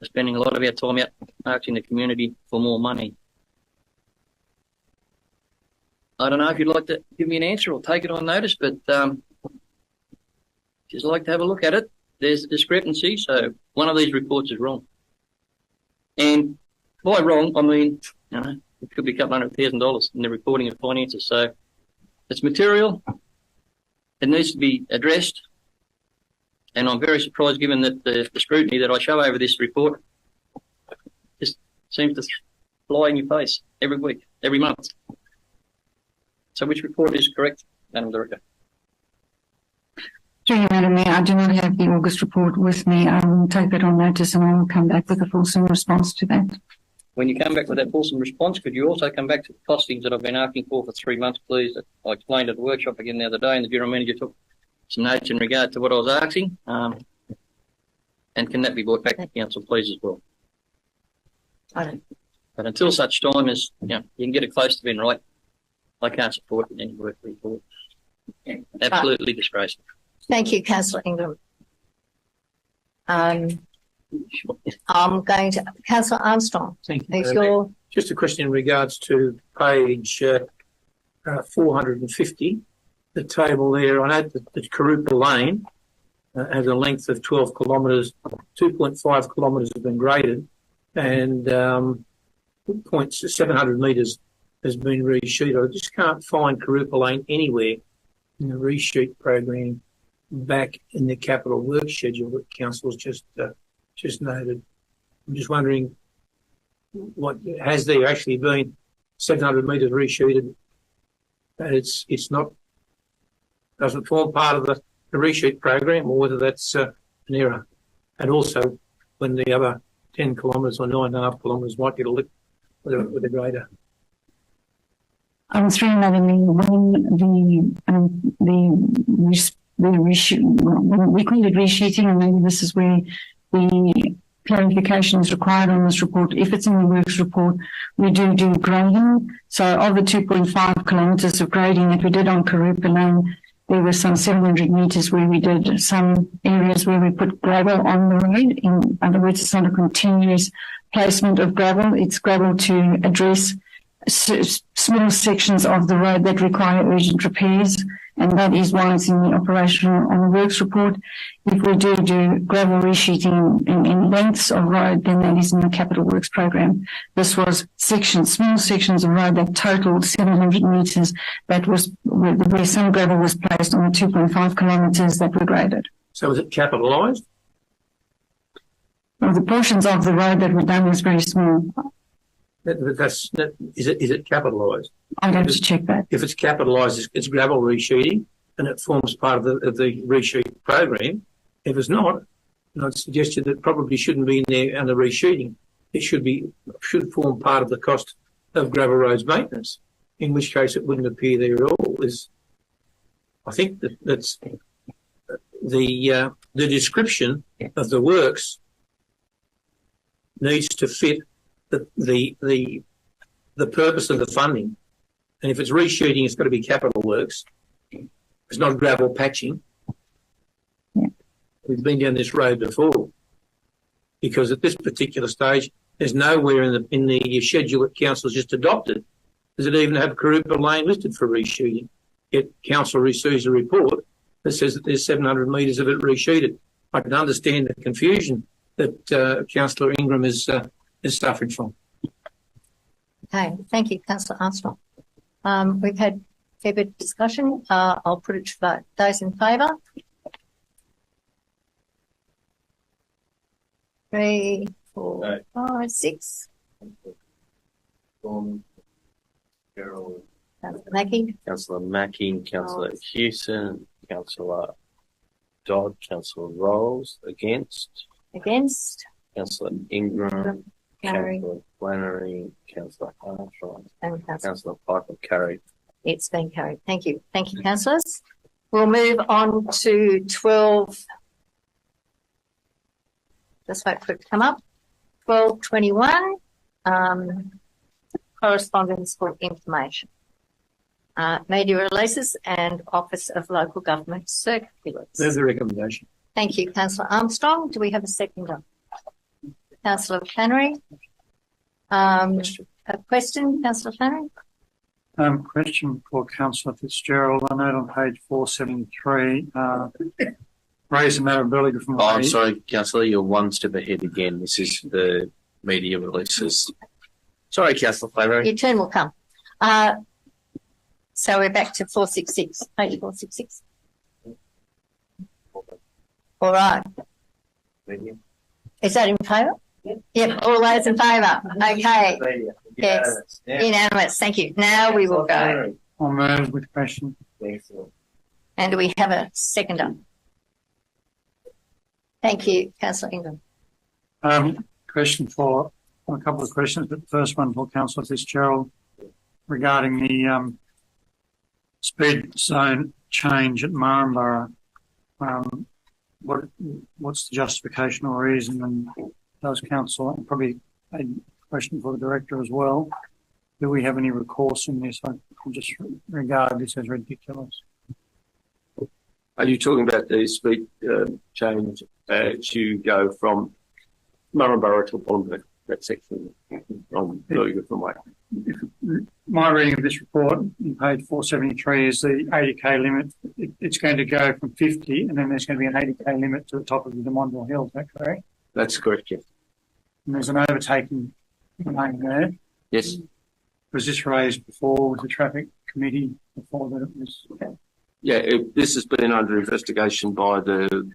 we're spending a lot of our time out asking the community for more money. I don't know if you'd like to give me an answer or take it on notice, but just like to have a look at it. There's a discrepancy, so one of these reports is wrong. And by wrong, I mean, you know, it could be a couple $100,000 in the reporting of finances. So it's material. It needs to be addressed. And I'm very surprised given that the scrutiny that I show over this report just seems to fly in your face every week, every month. So which report is correct, Madam Director? Through you, Madam Mayor, I do not have the August report with me. I will take that on notice and I will come back with a fulsome response to that. When you come back with that fulsome response, could you also come back to the costings that I've been asking for 3 months, please? That I explained at the workshop again the other day, and the General Manager took some notes in regard to what I was asking. And can that be brought back to Council, please, as well? But until such time as you can get it close to being right, I can't support any work report. Absolutely disgraceful. Thank you, Councillor Ingram. I'm going to Councillor Armstrong. Thank you. Just a question in regards to page 450, the table there. I know that Karupa Lane has a length of 12 kilometres, 2.5 kilometres have been graded, and 700 metres has been resheeted. I just can't find Karupa Lane anywhere in the resheet program back in the capital work schedule that Council's just noted. I'm just wondering, what has there actually been 700 metres resheeted? That it's not, doesn't form part of the resheet program, or whether that's an error. And also, when the other 10 kilometres or 9.5 kilometres might get a lick with a grader. Through Madam Mayor, when we call it resheeting, and maybe this is where the clarification is required on this report. If it's in the works report, we do grading. So of the 2.5 kilometres of grading that we did on Karupa Lane, there were some 700 metres where we did some areas where we put gravel on the road. In other words, it's not a continuous placement of gravel. It's gravel to address small sections of the road that require urgent repairs, and that is why it's in the operational on the works report. If we do gravel resheeting in lengths of road, then that is in the capital works program. This was small sections of road that totaled 700 metres, that was where some gravel was placed on the 2.5 kilometres that were graded. So is it capitalised? Well, the portions of the road that were done was very small. Is it capitalised? I'd have to check that. If it's capitalised, it's gravel resheeting, and it forms part of the resheet program. If it's not, I'd suggest that it probably shouldn't be in there under resheeting. It should form part of the cost of gravel roads maintenance, in which case it wouldn't appear there at all. I think that's the description of the works needs to fit the purpose of the funding. And if it's resheeting, it's got to be capital works. It's not gravel patching. Yeah. We've been down this road before, because at this particular stage, there's nowhere in the schedule that Council's just adopted does it even have Karupa Lane listed for resheeting. Yet Council receives a report that says that there's 700 metres of it resheeted. I can understand the confusion that Councillor Ingram is suffering from. Okay, thank you, Councillor Armstrong. We've had a fair bit of discussion. I'll put it to vote. Those in favour? 3, 4, 5, 6. Councillor Mackie. Councillor Mackie, Councillor Hewson, Councillor Dodd, Councillor Rolls, against. Against. Councillor Ingram, Carried. Councillor Flannery, Councillor Armstrong, And Councillor Piper, carried. it's been carried. Thank you. Thank you, councillors. We'll move on to 12. Just wait for it to come up. 1221, correspondence for information. Media releases and Office of Local Government circulars. There's the recommendation. Thank you, Councillor Armstrong. Do we have a seconder? Councillor Flannery. A question, Councillor Flannery? Question for Councillor Fitzgerald. I note on page 473, raise the matter of ability from. Oh, I'm sorry, Councillor, you're one step ahead again. This is the media releases. Sorry, Councillor Flannery. Your turn will come. So we're back to 466, page 466. All right. Is that in favour? Yep, all those in favour. Okay. Yes, unanimous. Thank you. Now we will go. I'll move with question. And do we have a seconder? Thank you, Councillor Ingram. Question for a couple of questions, but the first one for Councillor Fitzgerald regarding the speed zone change at Marnborough. What's the justification or reason? And does council, and probably a question for the director as well, do we have any recourse in this? I just regard this as ridiculous. Are you talking about the speed change as you go from Marnborough to Bournemouth, that section from Billigerton Way? My reading of this report on page 473 is the 80k limit. It's going to go from 50 and then there's going to be an 80k limit to the top of the Demondville Hill. Is that correct? That's correct, yes. And there's an overtaking lane there. Yes. Was this raised before with the traffic committee before that it was? Yeah, this has been under investigation by the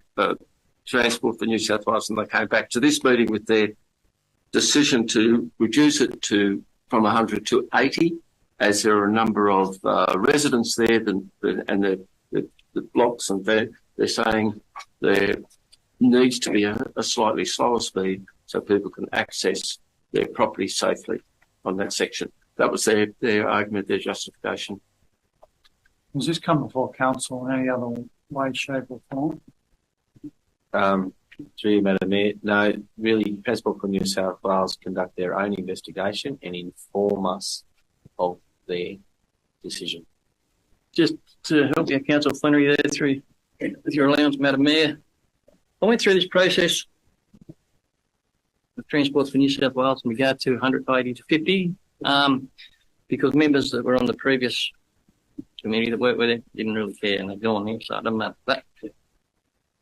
Transport for New South Wales, and they came back to this meeting with their decision to reduce it to from 100 to 80, as there are a number of residents there and the blocks, and they're saying there needs to be a slightly slower speed so people can access their property safely on that section. That was their argument, their justification. Has this come before council in any other way, shape or form? Through you, Madam Mayor. No, really, Transport for New South Wales conduct their own investigation and inform us of their decision. Just to help you, Councillor Flannery, there through, with your allowance, Madam Mayor, I went through this process of Transport for New South Wales in regard to 180 to 50, because members that were on the previous committee that worked with it didn't really care, and they've gone here, so it doesn't matter. But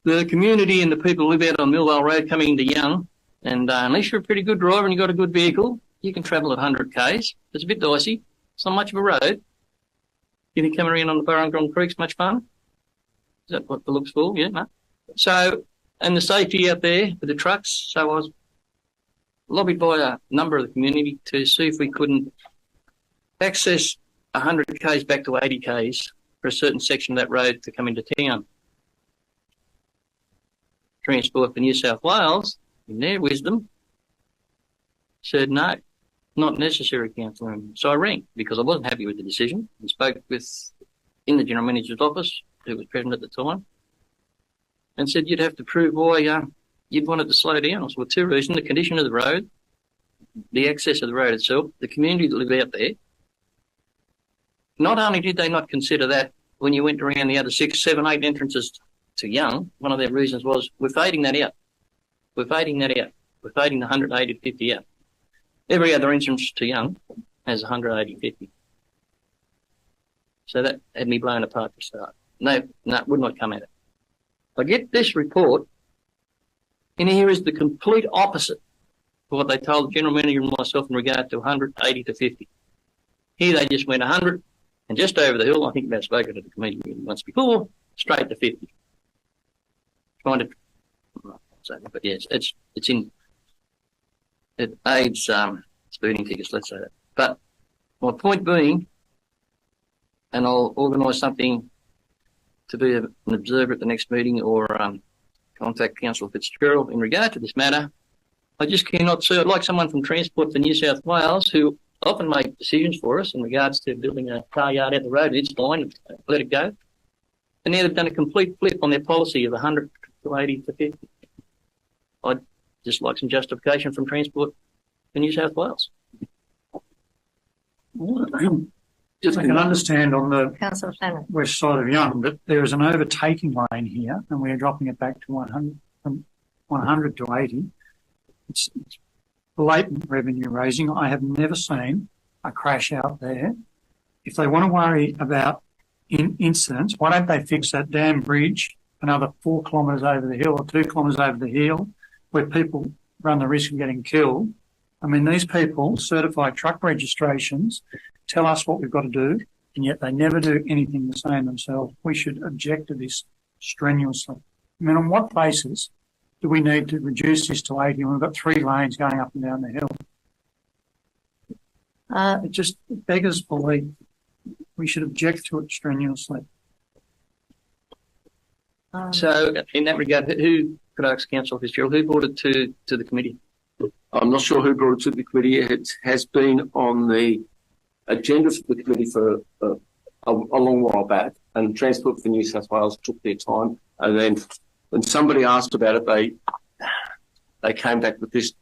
the community and the people who live out on Millvale Road coming into Young, and unless you're a pretty good driver and you've got a good vehicle, you can travel at 100 k's. It's a bit dicey. It's not much of a road. You think coming around on the Burrungong Creek's much fun? Is that what the look's for? Yeah, no. So, and the safety out there with the trucks. So I was lobbied by a number of the community to see if we couldn't access 100 k's back to 80 k's for a certain section of that road to come into town. Transport for New South Wales, in their wisdom, said no, not necessary, Councillor. So I rang because I wasn't happy with the decision and spoke in the General Manager's office, who was present at the time, and said you'd have to prove why you'd wanted to slow down. I said, well, two reasons: the condition of the road, the access of the road itself, the community that live out there. Not only did they not consider that when you went around the other 6, 7, 8 entrances to Young, one of their reasons was, we're fading that out. We're fading that out. We're fading the 180 to 50 out. Every other entrance to Young has 180 50. So that had me blown apart to start. No, it would not come at it. I get this report, and here is the complete opposite for what they told the general manager and myself in regard to 180 to 50. Here they just went 100 and just over the hill, I think I've spoken to the committee once before, straight to 50. Trying to, but yes, it aids speeding tickets, let's say that. But my point being, and I'll organise something to be an observer at the next meeting or contact Councillor Fitzgerald in regard to this matter. I just cannot see. I'd like someone from Transport for New South Wales who often make decisions for us in regards to building a car yard out the road. It's fine, let it go. And now they've done a complete flip on their policy of 100 to 80 to 50. I'd just like some justification from Transport for New South Wales. Just I can understand on the Councillor Flannery. west side of Young that there is an overtaking lane here and we are dropping it back to 100, from 100 to 80. It's blatant revenue raising. I have never seen a crash out there. If they want to worry about incidents, why don't they fix that damn bridge another 4 kilometres over the hill or 2 kilometres over the hill where people run the risk of getting killed? I mean, these people certify truck registrations, tell us what we've got to do, and yet they never do anything the same themselves. We should object to this strenuously. I mean, on what basis do we need to reduce this to 80 when we've got 3 lanes going up and down the hill? It just beggars belief. We should object to it strenuously. So, in that regard, who could I ask Councillor Fitzgerald, who brought it to the committee? I'm not sure who brought it to the committee. It has been on the agenda for the committee for a long while back, and Transport for New South Wales took their time, and then when somebody asked about it, they came back with this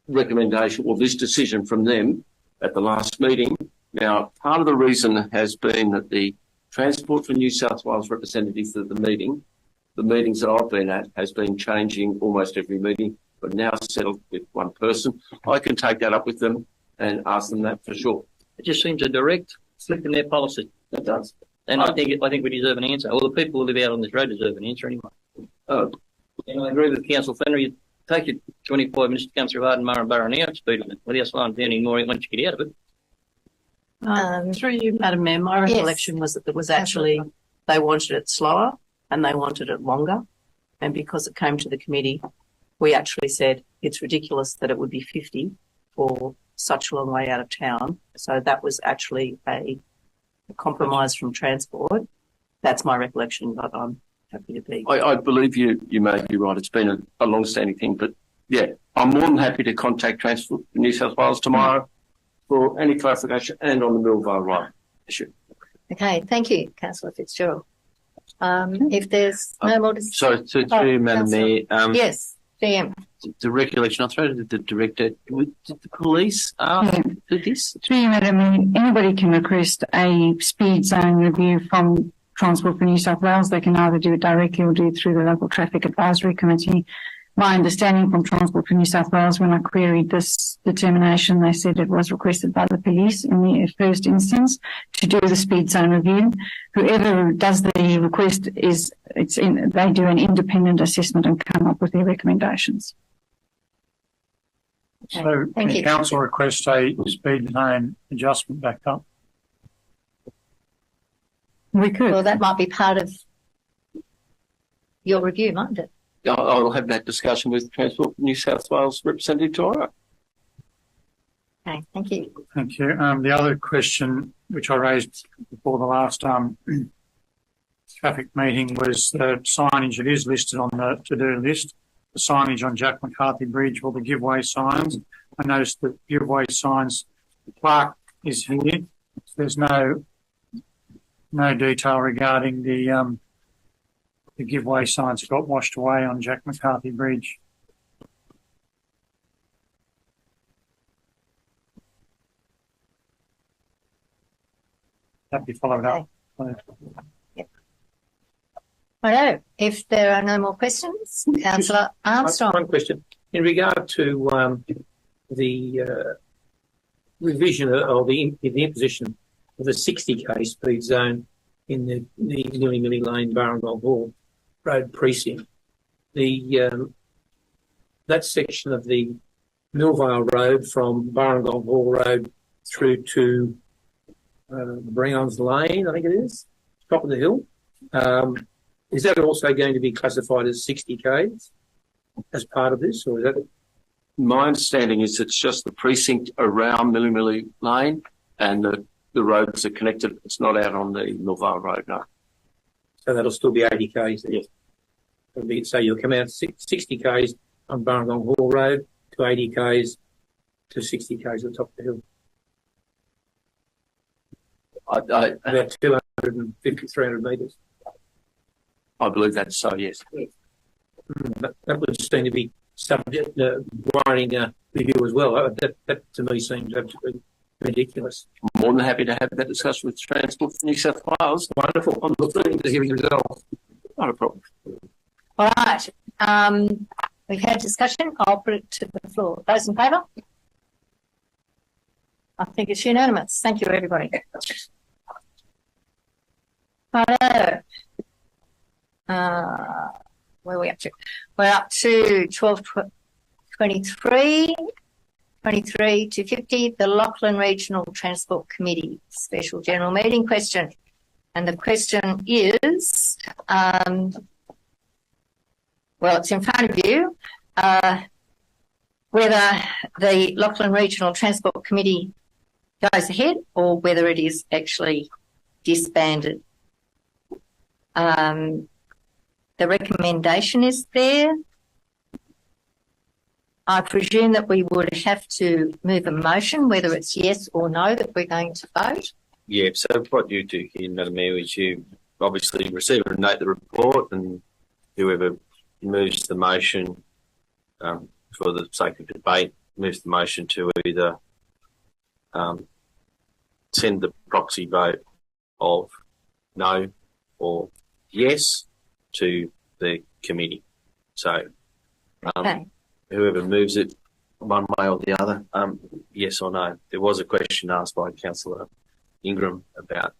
recommendation or this decision from them at the last meeting. Now, part of the reason has been that the Transport for New South Wales representatives at the meetings that I've been at, has been changing almost every meeting, but now settled with one person. I can take that up with them and ask them that for sure. It just seems a direct slip in their policy. It does. And I think we deserve an answer. Or the people who live out on this road deserve an answer anyway. And I agree with Councillor Flannery. Take your 25 minutes to come through Harden, Murray now, speed limit. Without slowing down anymore once you get out of it. Through you, Madam Mayor, my recollection was that it was actually, they wanted it slower and they wanted it longer. And because it came to the committee, we actually said it's ridiculous that it would be 50 for such a long way out of town. So that was actually a compromise from Transport. That's my recollection, but I'm happy to be. I believe you may be right. It's been a long-standing thing, but yeah, I'm more than happy to contact Transport for New South Wales tomorrow for any clarification and on the Millvale Road issue. Okay, thank you, Councillor Fitzgerald. If there's no more... So, to Madam Mayor... yes, GM. The recollection, I'll throw to the Director. Did the police ask for this? Through you, Madam Mayor, anybody can request a speed zone review from Transport for New South Wales. They can either do it directly or do it through the local traffic advisory committee. My understanding from Transport for New South Wales, when I queried this determination, they said it was requested by the police in the first instance to do the speed zone review. Whoever does the request they do an independent assessment and come up with their recommendations. So can council request a speed zone adjustment back up? We could. Well, that might be part of your review, mightn't it? I'll have that discussion with Transport New South Wales representative tomorrow. Okay, thank you. Thank you. The other question which I raised before the last traffic meeting was the signage that is listed on the to-do list. The signage on Jack McCarthy Bridge, or the giveaway signs. I noticed that giveaway signs, the plaque is here. There's no detail regarding the giveaway signs that got washed away on Jack McCarthy Bridge. That be followed up. Yep. Righto. If there are no more questions, Councillor Armstrong. One question. In regard to the revision or the imposition of the 60k speed zone in the Nilly Lane Barangong Hall Road precinct, that section of the Millvale Road from Barangong Hall Road through to Breon's Lane, I think it is, top of the hill. Is that also going to be classified as 60 k's as part of this, or is that? My understanding is it's just the precinct around Milli Lane and the roads are connected. It's not out on the Millvale Road, no. So that'll still be 80 k's? Yes. So you'll come out 60 k's on Barangong Hall Road to 80 k's to 60 k's at the top of the hill. About 250, 300 metres. I believe that's so, yes. That would seem to be subject to warranting review as well. That to me seems absolutely ridiculous. I'm more than happy to have that discussion with Transport for New South Wales. Wonderful. I'm looking to hearing the result. Not a problem. All right. We've had discussion. I'll put it to the floor. Those in favour? I think it's unanimous. Thank you, everybody. Righto. Where are we up to? We're up to 1223 to 50, the Lachlan Regional Transport Committee Special General Meeting question. And the question is, well, it's in front of you, whether the Lachlan Regional Transport Committee goes ahead or whether it is actually disbanded. The recommendation is there. I presume that we would have to move a motion, whether it's yes or no, that we're going to vote. Yeah, so what you do here, Madam Mayor, is you obviously receive and note the report, and whoever moves the motion for the sake of debate, moves the motion to either send the proxy vote of no or yes to the committee. So whoever moves it one way or the other, yes or no. There was a question asked by Councillor Ingram about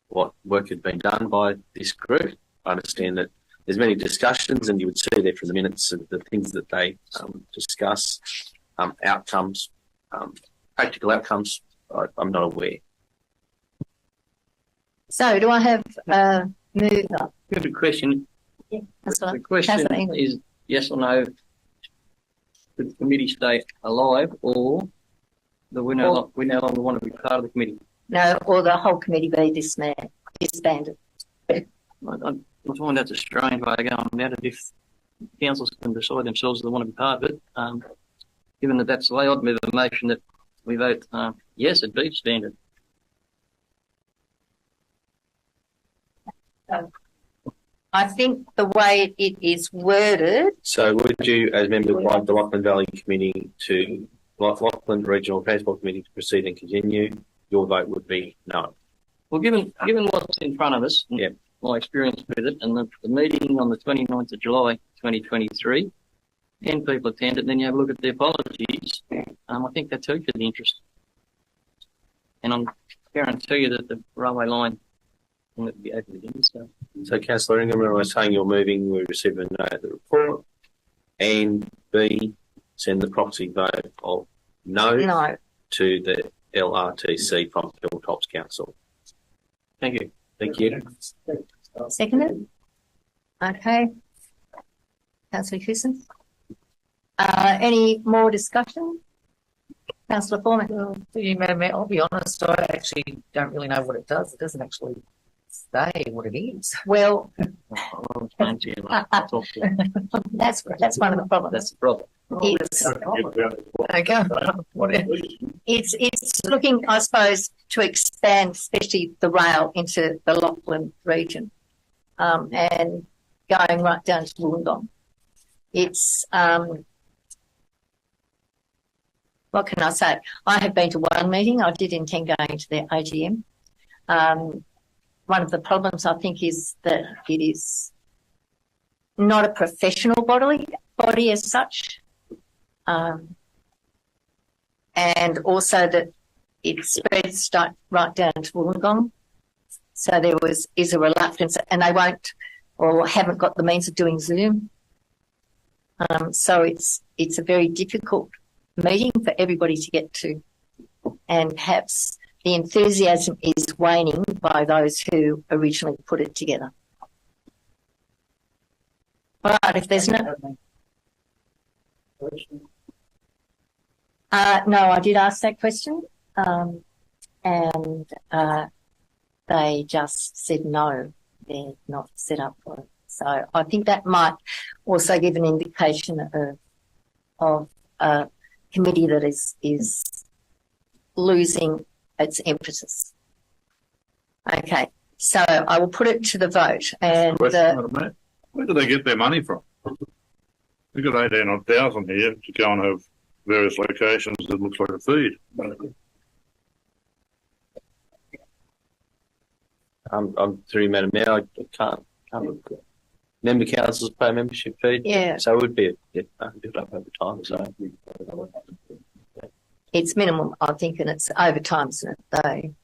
what work had been done by this group. I understand that there's many discussions, and you would see there from the minutes of the things that they discuss, outcomes, practical outcomes. I'm not aware. So do I have move? Good question. Yeah, the question is yes or no. Could the committee stay alive, or that we no longer want to be part of the committee? No, or the whole committee be disbanded. I find that's a strange way of going about it. If councils can decide themselves they want to be part of it, given that that's the way, I'd move a motion that we vote yes, it be disbanded. I think the way it is worded. So would you, as member of the Lachlan Valley Committee to Lachlan Regional Transport Committee to proceed and continue, your vote would be no. Well, given what's in front of us, yeah, my experience with it, and the meeting on the 29th of July 2023, 10 people attended, and then you have a look at the apologies, I think that tells you the interest. And I guarantee you that the railway line will be open again. So Councillor Ingham, I was saying you're moving, we receive a note of the report, and B, send the proxy vote of no to the LRTC from Hilltops Council. Thank you. Thank you. Seconded. Okay. Councillor Hewson. Any more discussion? Councillor Foreman. Well, Madam Mayor, I'll be honest, I actually don't really know what it does. It doesn't actually say what it is. Well, that's one of the problems. That's the problem. It's looking, I suppose, to expand, especially the rail into the Lachlan region, and going right down to Wollongong. It's what can I say? I have been to one meeting. I did intend going to their AGM. One of the problems, I think, is that it is not a professional body as such. And also that it spreads right down to Wollongong. So there is a reluctance, and they won't or haven't got the means of doing Zoom. So it's a very difficult meeting for everybody to get to. And perhaps the enthusiasm is waning by those who originally put it together. All right, if there's no... no, I did ask that question, and they just said no, they're not set up for it. So I think that might also give an indication of a committee that is losing its emphasis. Okay, so I will put it to the vote. And where do they get their money from? We've got 18,000 here to go and have various locations that looks like a feed. I'm through, Madam Mayor. I can't member councils pay membership fee. Yeah. So it would be built up over time. So it's minimum, I think, and it's over time, isn't it?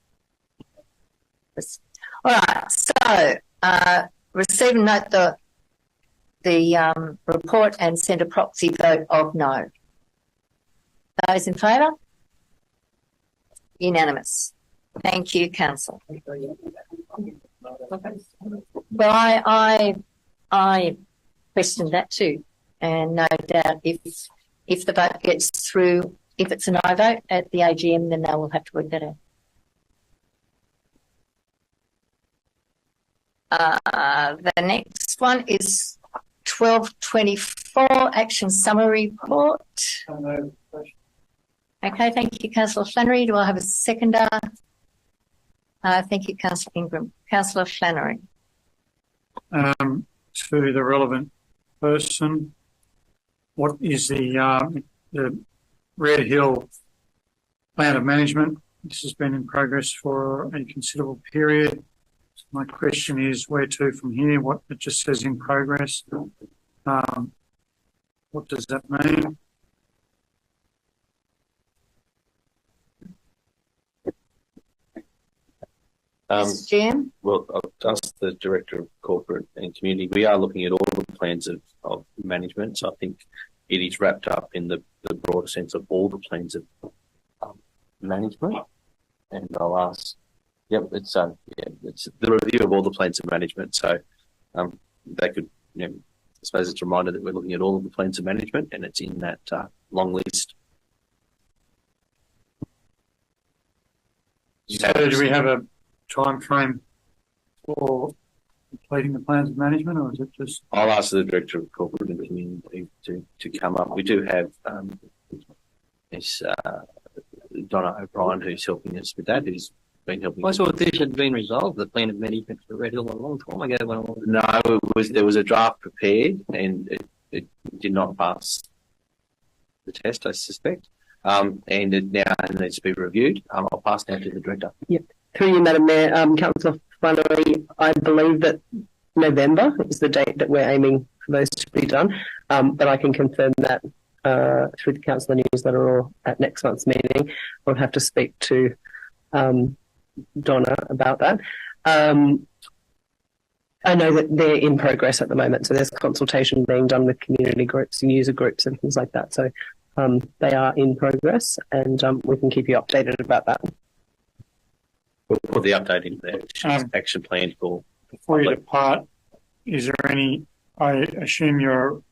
All right. So receive and note the report and send a proxy vote of no. Those in favour? Unanimous. Thank you, Council. Well, I questioned that too, and no doubt if the vote gets through, if it's a no vote at the AGM, then they will have to work that out. The next one is 1224 Action Summary Report. Okay, thank you, Councillor Flannery. Do I have a seconder? Thank you, Councillor Ingram. Councillor Flannery. To the relevant person, what is the Red Hill Plan of Management? This has been in progress for a considerable period. So my question is, where to from here? What it just says in progress. What does that mean? Jim? Well, I'll ask the Director of Corporate and Community. We are looking at all the plans of management, so I think it is wrapped up in the broader sense of all the plans of management. And I'll ask, it's the review of all the plans of management. So that could, I suppose it's a reminder that we're looking at all of the plans of management, and it's in that long list. So do we have a time frame for completing the plans of management, or is it just... I'll ask the Director of Corporate and Community to come up. We do have Donna O'Brien, who's helping us with that, who's been helping. I thought this had been resolved, the plan of management for Red Hill, a long time ago. No, there was a draft prepared, and it did not pass the test, I suspect. And it now needs to be reviewed. I'll pass now to the Director. Yep. Through you, Madam Mayor, Councillor Flannery, I believe that November is the date that we're aiming for those to be done, but I can confirm that through the councillor newsletter or at next month's meeting. I'll have to speak to Donna about that. I know that they're in progress at the moment, so there's consultation being done with community groups and user groups and things like that. So they are in progress, and we can keep you updated about that. We'll put the update in the action plan for... Before you depart, is there any... I assume you're,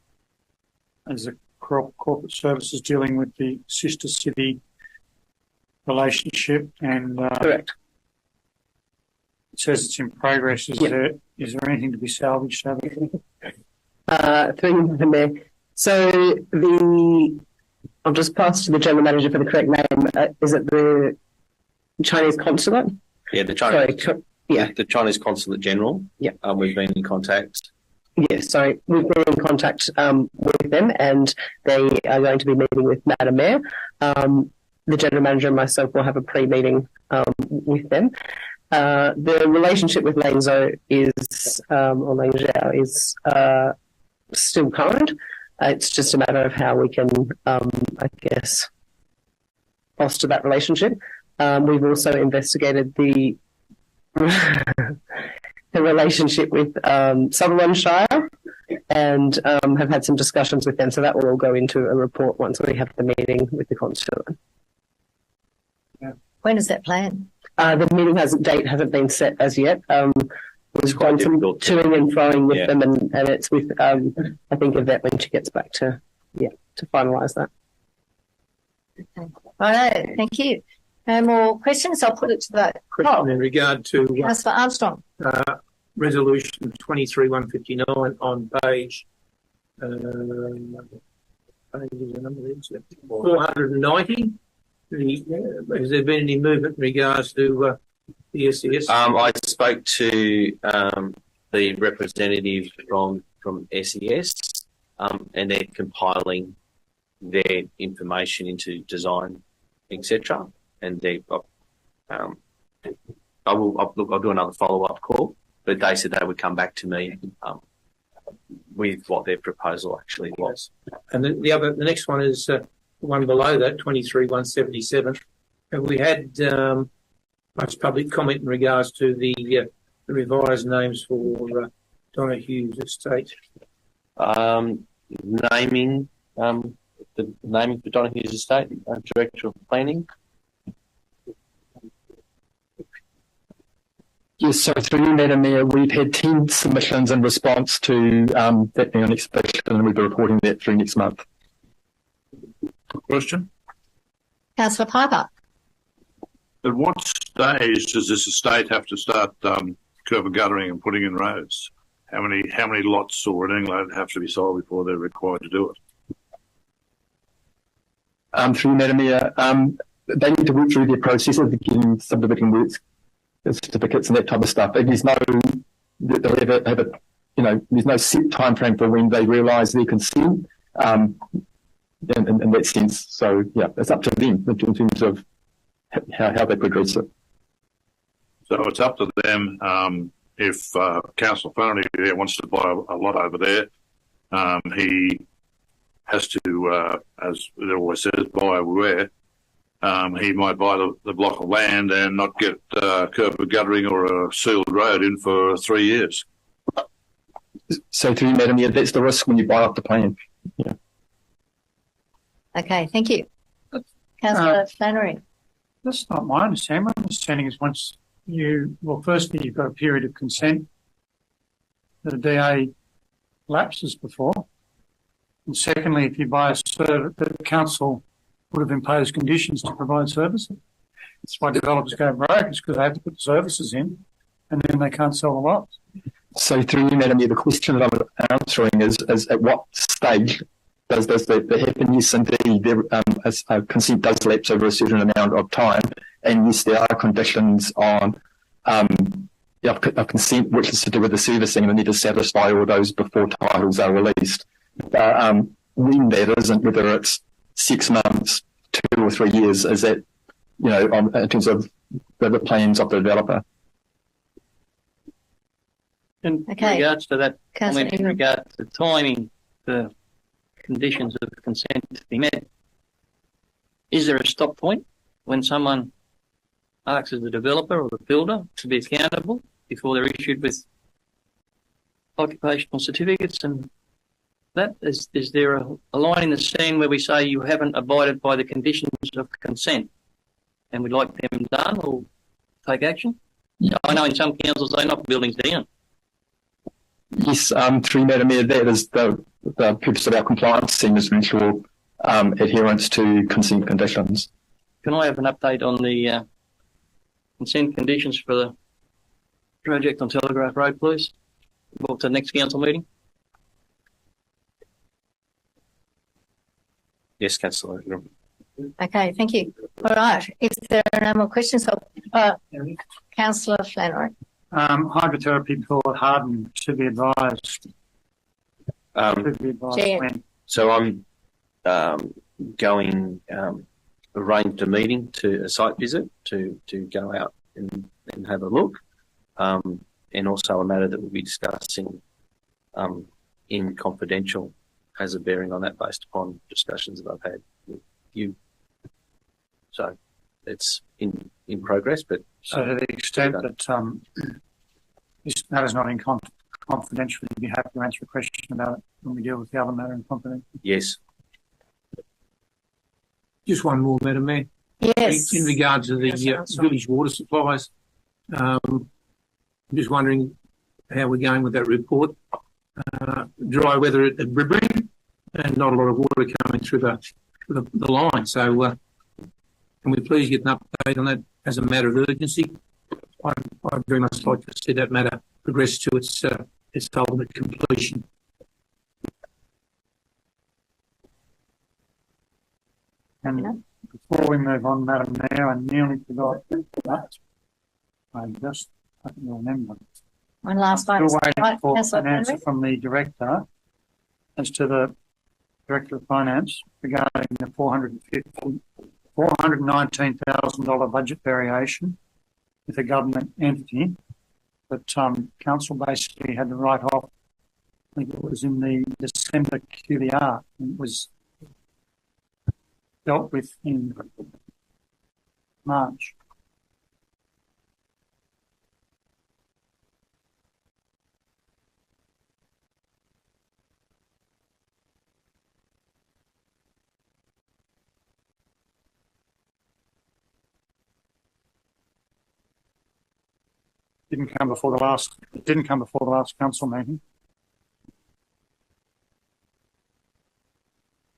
as a corporate services, dealing with the sister city relationship, and... Correct. It says it's in progress. Is there anything to be salvaged over there? Through the Mayor. So I'll just pass to the General Manager for the correct name. Is it the Chinese Consulate? Yeah, the Chinese Consulate General. Yeah. We've been in contact. Yes, sorry. We've been in contact with them, and they are going to be meeting with Madam Mayor. The General Manager and myself will have a pre-meeting with them. The relationship with Langzhou is still current. It's just a matter of how we can, foster that relationship. We've also investigated the relationship with Sutherland Shire, and have had some discussions with them. So that will all go into a report once we have the meeting with the consulate. When is that planned? The meeting hasn't been set as yet. We've done some toing and froing with them, and it's with I think Yvette when she gets back to finalise that. Okay. All right, thank you. No more questions. I'll put it to the Question in regard to Councillor Armstrong. resolution 23-159 on page 490. Has there been any movement in regards to the SES? I spoke to the representative from SES, and they're compiling their information into design, etc. And they, I'll do another follow-up call, but they said they would come back to me with what their proposal actually was. And the next one is one below that, 23-177. Have we had much public comment in regards to the revised names for Donohue's estate? Naming the naming for Donohue's estate, Director of Planning. Yes, so through you, Madam Mayor, we've had 10 submissions in response to that being on exhibition, and we'll be reporting that through next month. Question? Councillor Piper. At what stage does this estate have to start curb and guttering and putting in roads? How many lots or an inlet have to be sold before they're required to do it? Through you, Madam Mayor, they need to work through their process of getting subdivision works certificates and that type of stuff. And there's no, there's no set time frame for when they realise their consent in that sense. So yeah, it's up to them in terms of how they progress it. So it's up to them. If Councillor Flannery there wants to buy a lot over there, he has to, as it always says, buy where. He might buy the block of land and not get curb and guttering or a sealed road in for 3 years. So through you, Madam Mayor, that's the risk when you buy up the plan. Yeah. Okay, thank you. Councillor Flannery. That's not my understanding. My understanding is once firstly, you've got a period of consent that a DA lapses before. And secondly, if you buy a service, the council would have imposed conditions to provide services. That's why developers go broke, it's because they have to put the services in and then they can't sell the lots. So through you, Madam Mayor, the question that I'm answering is at what stage does that happen? Yes, indeed, consent does lapse over a certain amount of time, and yes, there are conditions on of consent which is to do with the servicing, and they need to satisfy all those before titles are released. When that isn't, whether it's 6 months, 2 or 3 years, is that, in terms of the plans of the developer. In regards to that comment, in regards to timing the conditions of consent to be met, is there a stop point when someone asks the developer or the builder to be accountable before they're issued with occupational certificates? And that is there a line in the sand where we say you haven't abided by the conditions of consent and we'd like them done or take action? Yeah. I know in some councils they knock buildings down. Yes, through Madam Mayor, that is the purpose of our compliance team, is to ensure adherence to consent conditions. Can I have an update on the consent conditions for the project on Telegraph Road, please? Brought to the next council meeting. Yes, Councillor. Okay, thank you. All right, if there are no more questions, Councillor Flannery. Hydrotherapy for HARDEN should be advised. So I'm going arranged a meeting a site visit to go out and have a look, and also a matter that we'll be discussing in confidential has a bearing on that based upon discussions that I've had with you. So it's in progress, but so to the extent that this matter's not in confidentially, you'd be happy to answer a question about it when we deal with the other matter in confidence. Yes. Just one more, Madam Mayor. Yes. In regard to the village water supplies, I'm just wondering how we're going with that report. Dry weather at Bridbury and not a lot of water coming through the line. So can we please get an update on that as a matter of urgency? I'd very much like to see that matter progress to its ultimate completion. And before we move on, Madam Mayor, I nearly forgot that. I just couldn't remember. One last one. Still waiting for an answer from the director as to the Director of Finance regarding the $419,000 budget variation with a government entity that council basically had to write off. I think it was in the December QBR. It was dealt with in March. It didn't come before the last council meeting.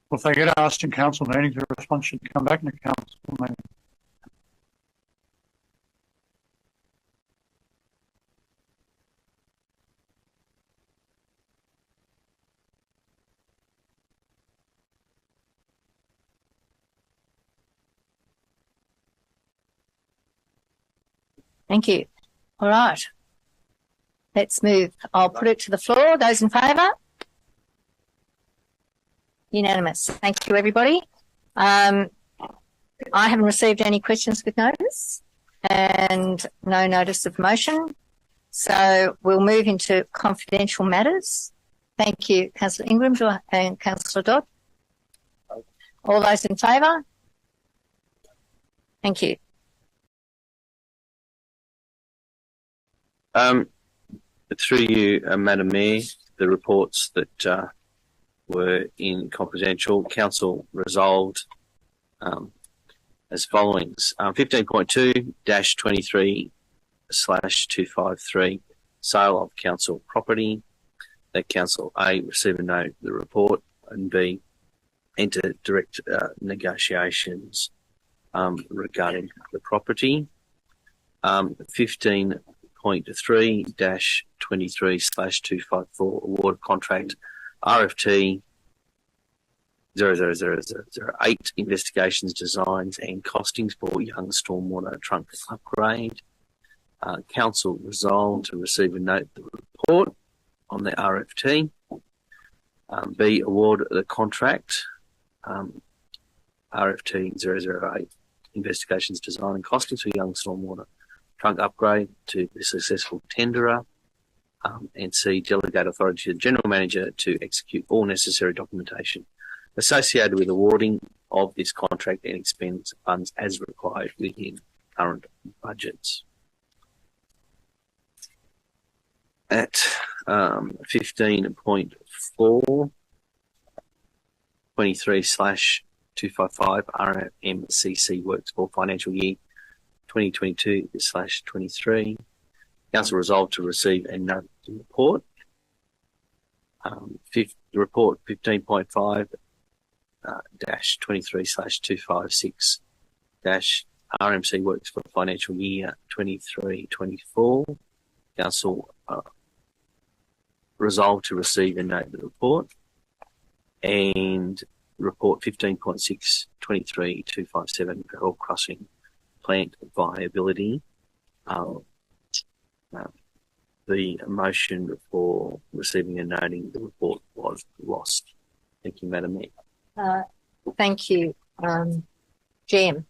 Well, if they get asked in council meetings, the response should come back in the council meeting. Thank you. All right. Let's move. I'll put it to the floor. Those in favour? Unanimous. Thank you, everybody. I haven't received any questions with notice and no notice of motion. So we'll move into confidential matters. Thank you, Councillor Ingram and Councillor Dodd. All those in favour? Thank you. Through you, Madam Mayor, the reports that were in confidential, Council resolved as following. 15.2-23/253, sale of council property. That Council A, receive and note the report, and B, enter direct negotiations regarding the property. 15.3-23/254, award contract RFT 000008, investigations, designs and costings for young stormwater trunk upgrade. Council resolved to receive and note the report on the RFT. B, award the contract RFT 008, investigations, design and costings for young stormwater trunk upgrade to the successful tenderer. And C, delegate authority to the General Manager to execute all necessary documentation associated with awarding of this contract and expend funds as required within current budgets. At 15.4, 23/255 RMCC works for financial year 2022/23. Council resolved to receive and note the report. Report 15.5-23/256 RMC works for financial year 23/24. Council resolved to receive and note the report. And report 15.6-23/257 Barrel Crossing plant viability. The motion for receiving and noting the report was lost. Thank you, Madam Mayor. Thank you, Jim.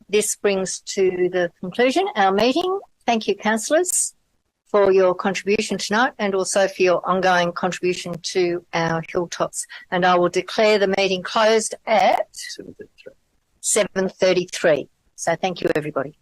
This brings to the conclusion our meeting. Thank you, councillors, for your contribution tonight and also for your ongoing contribution to our Hilltops. And I will declare the meeting closed at 7:33. So thank you, everybody.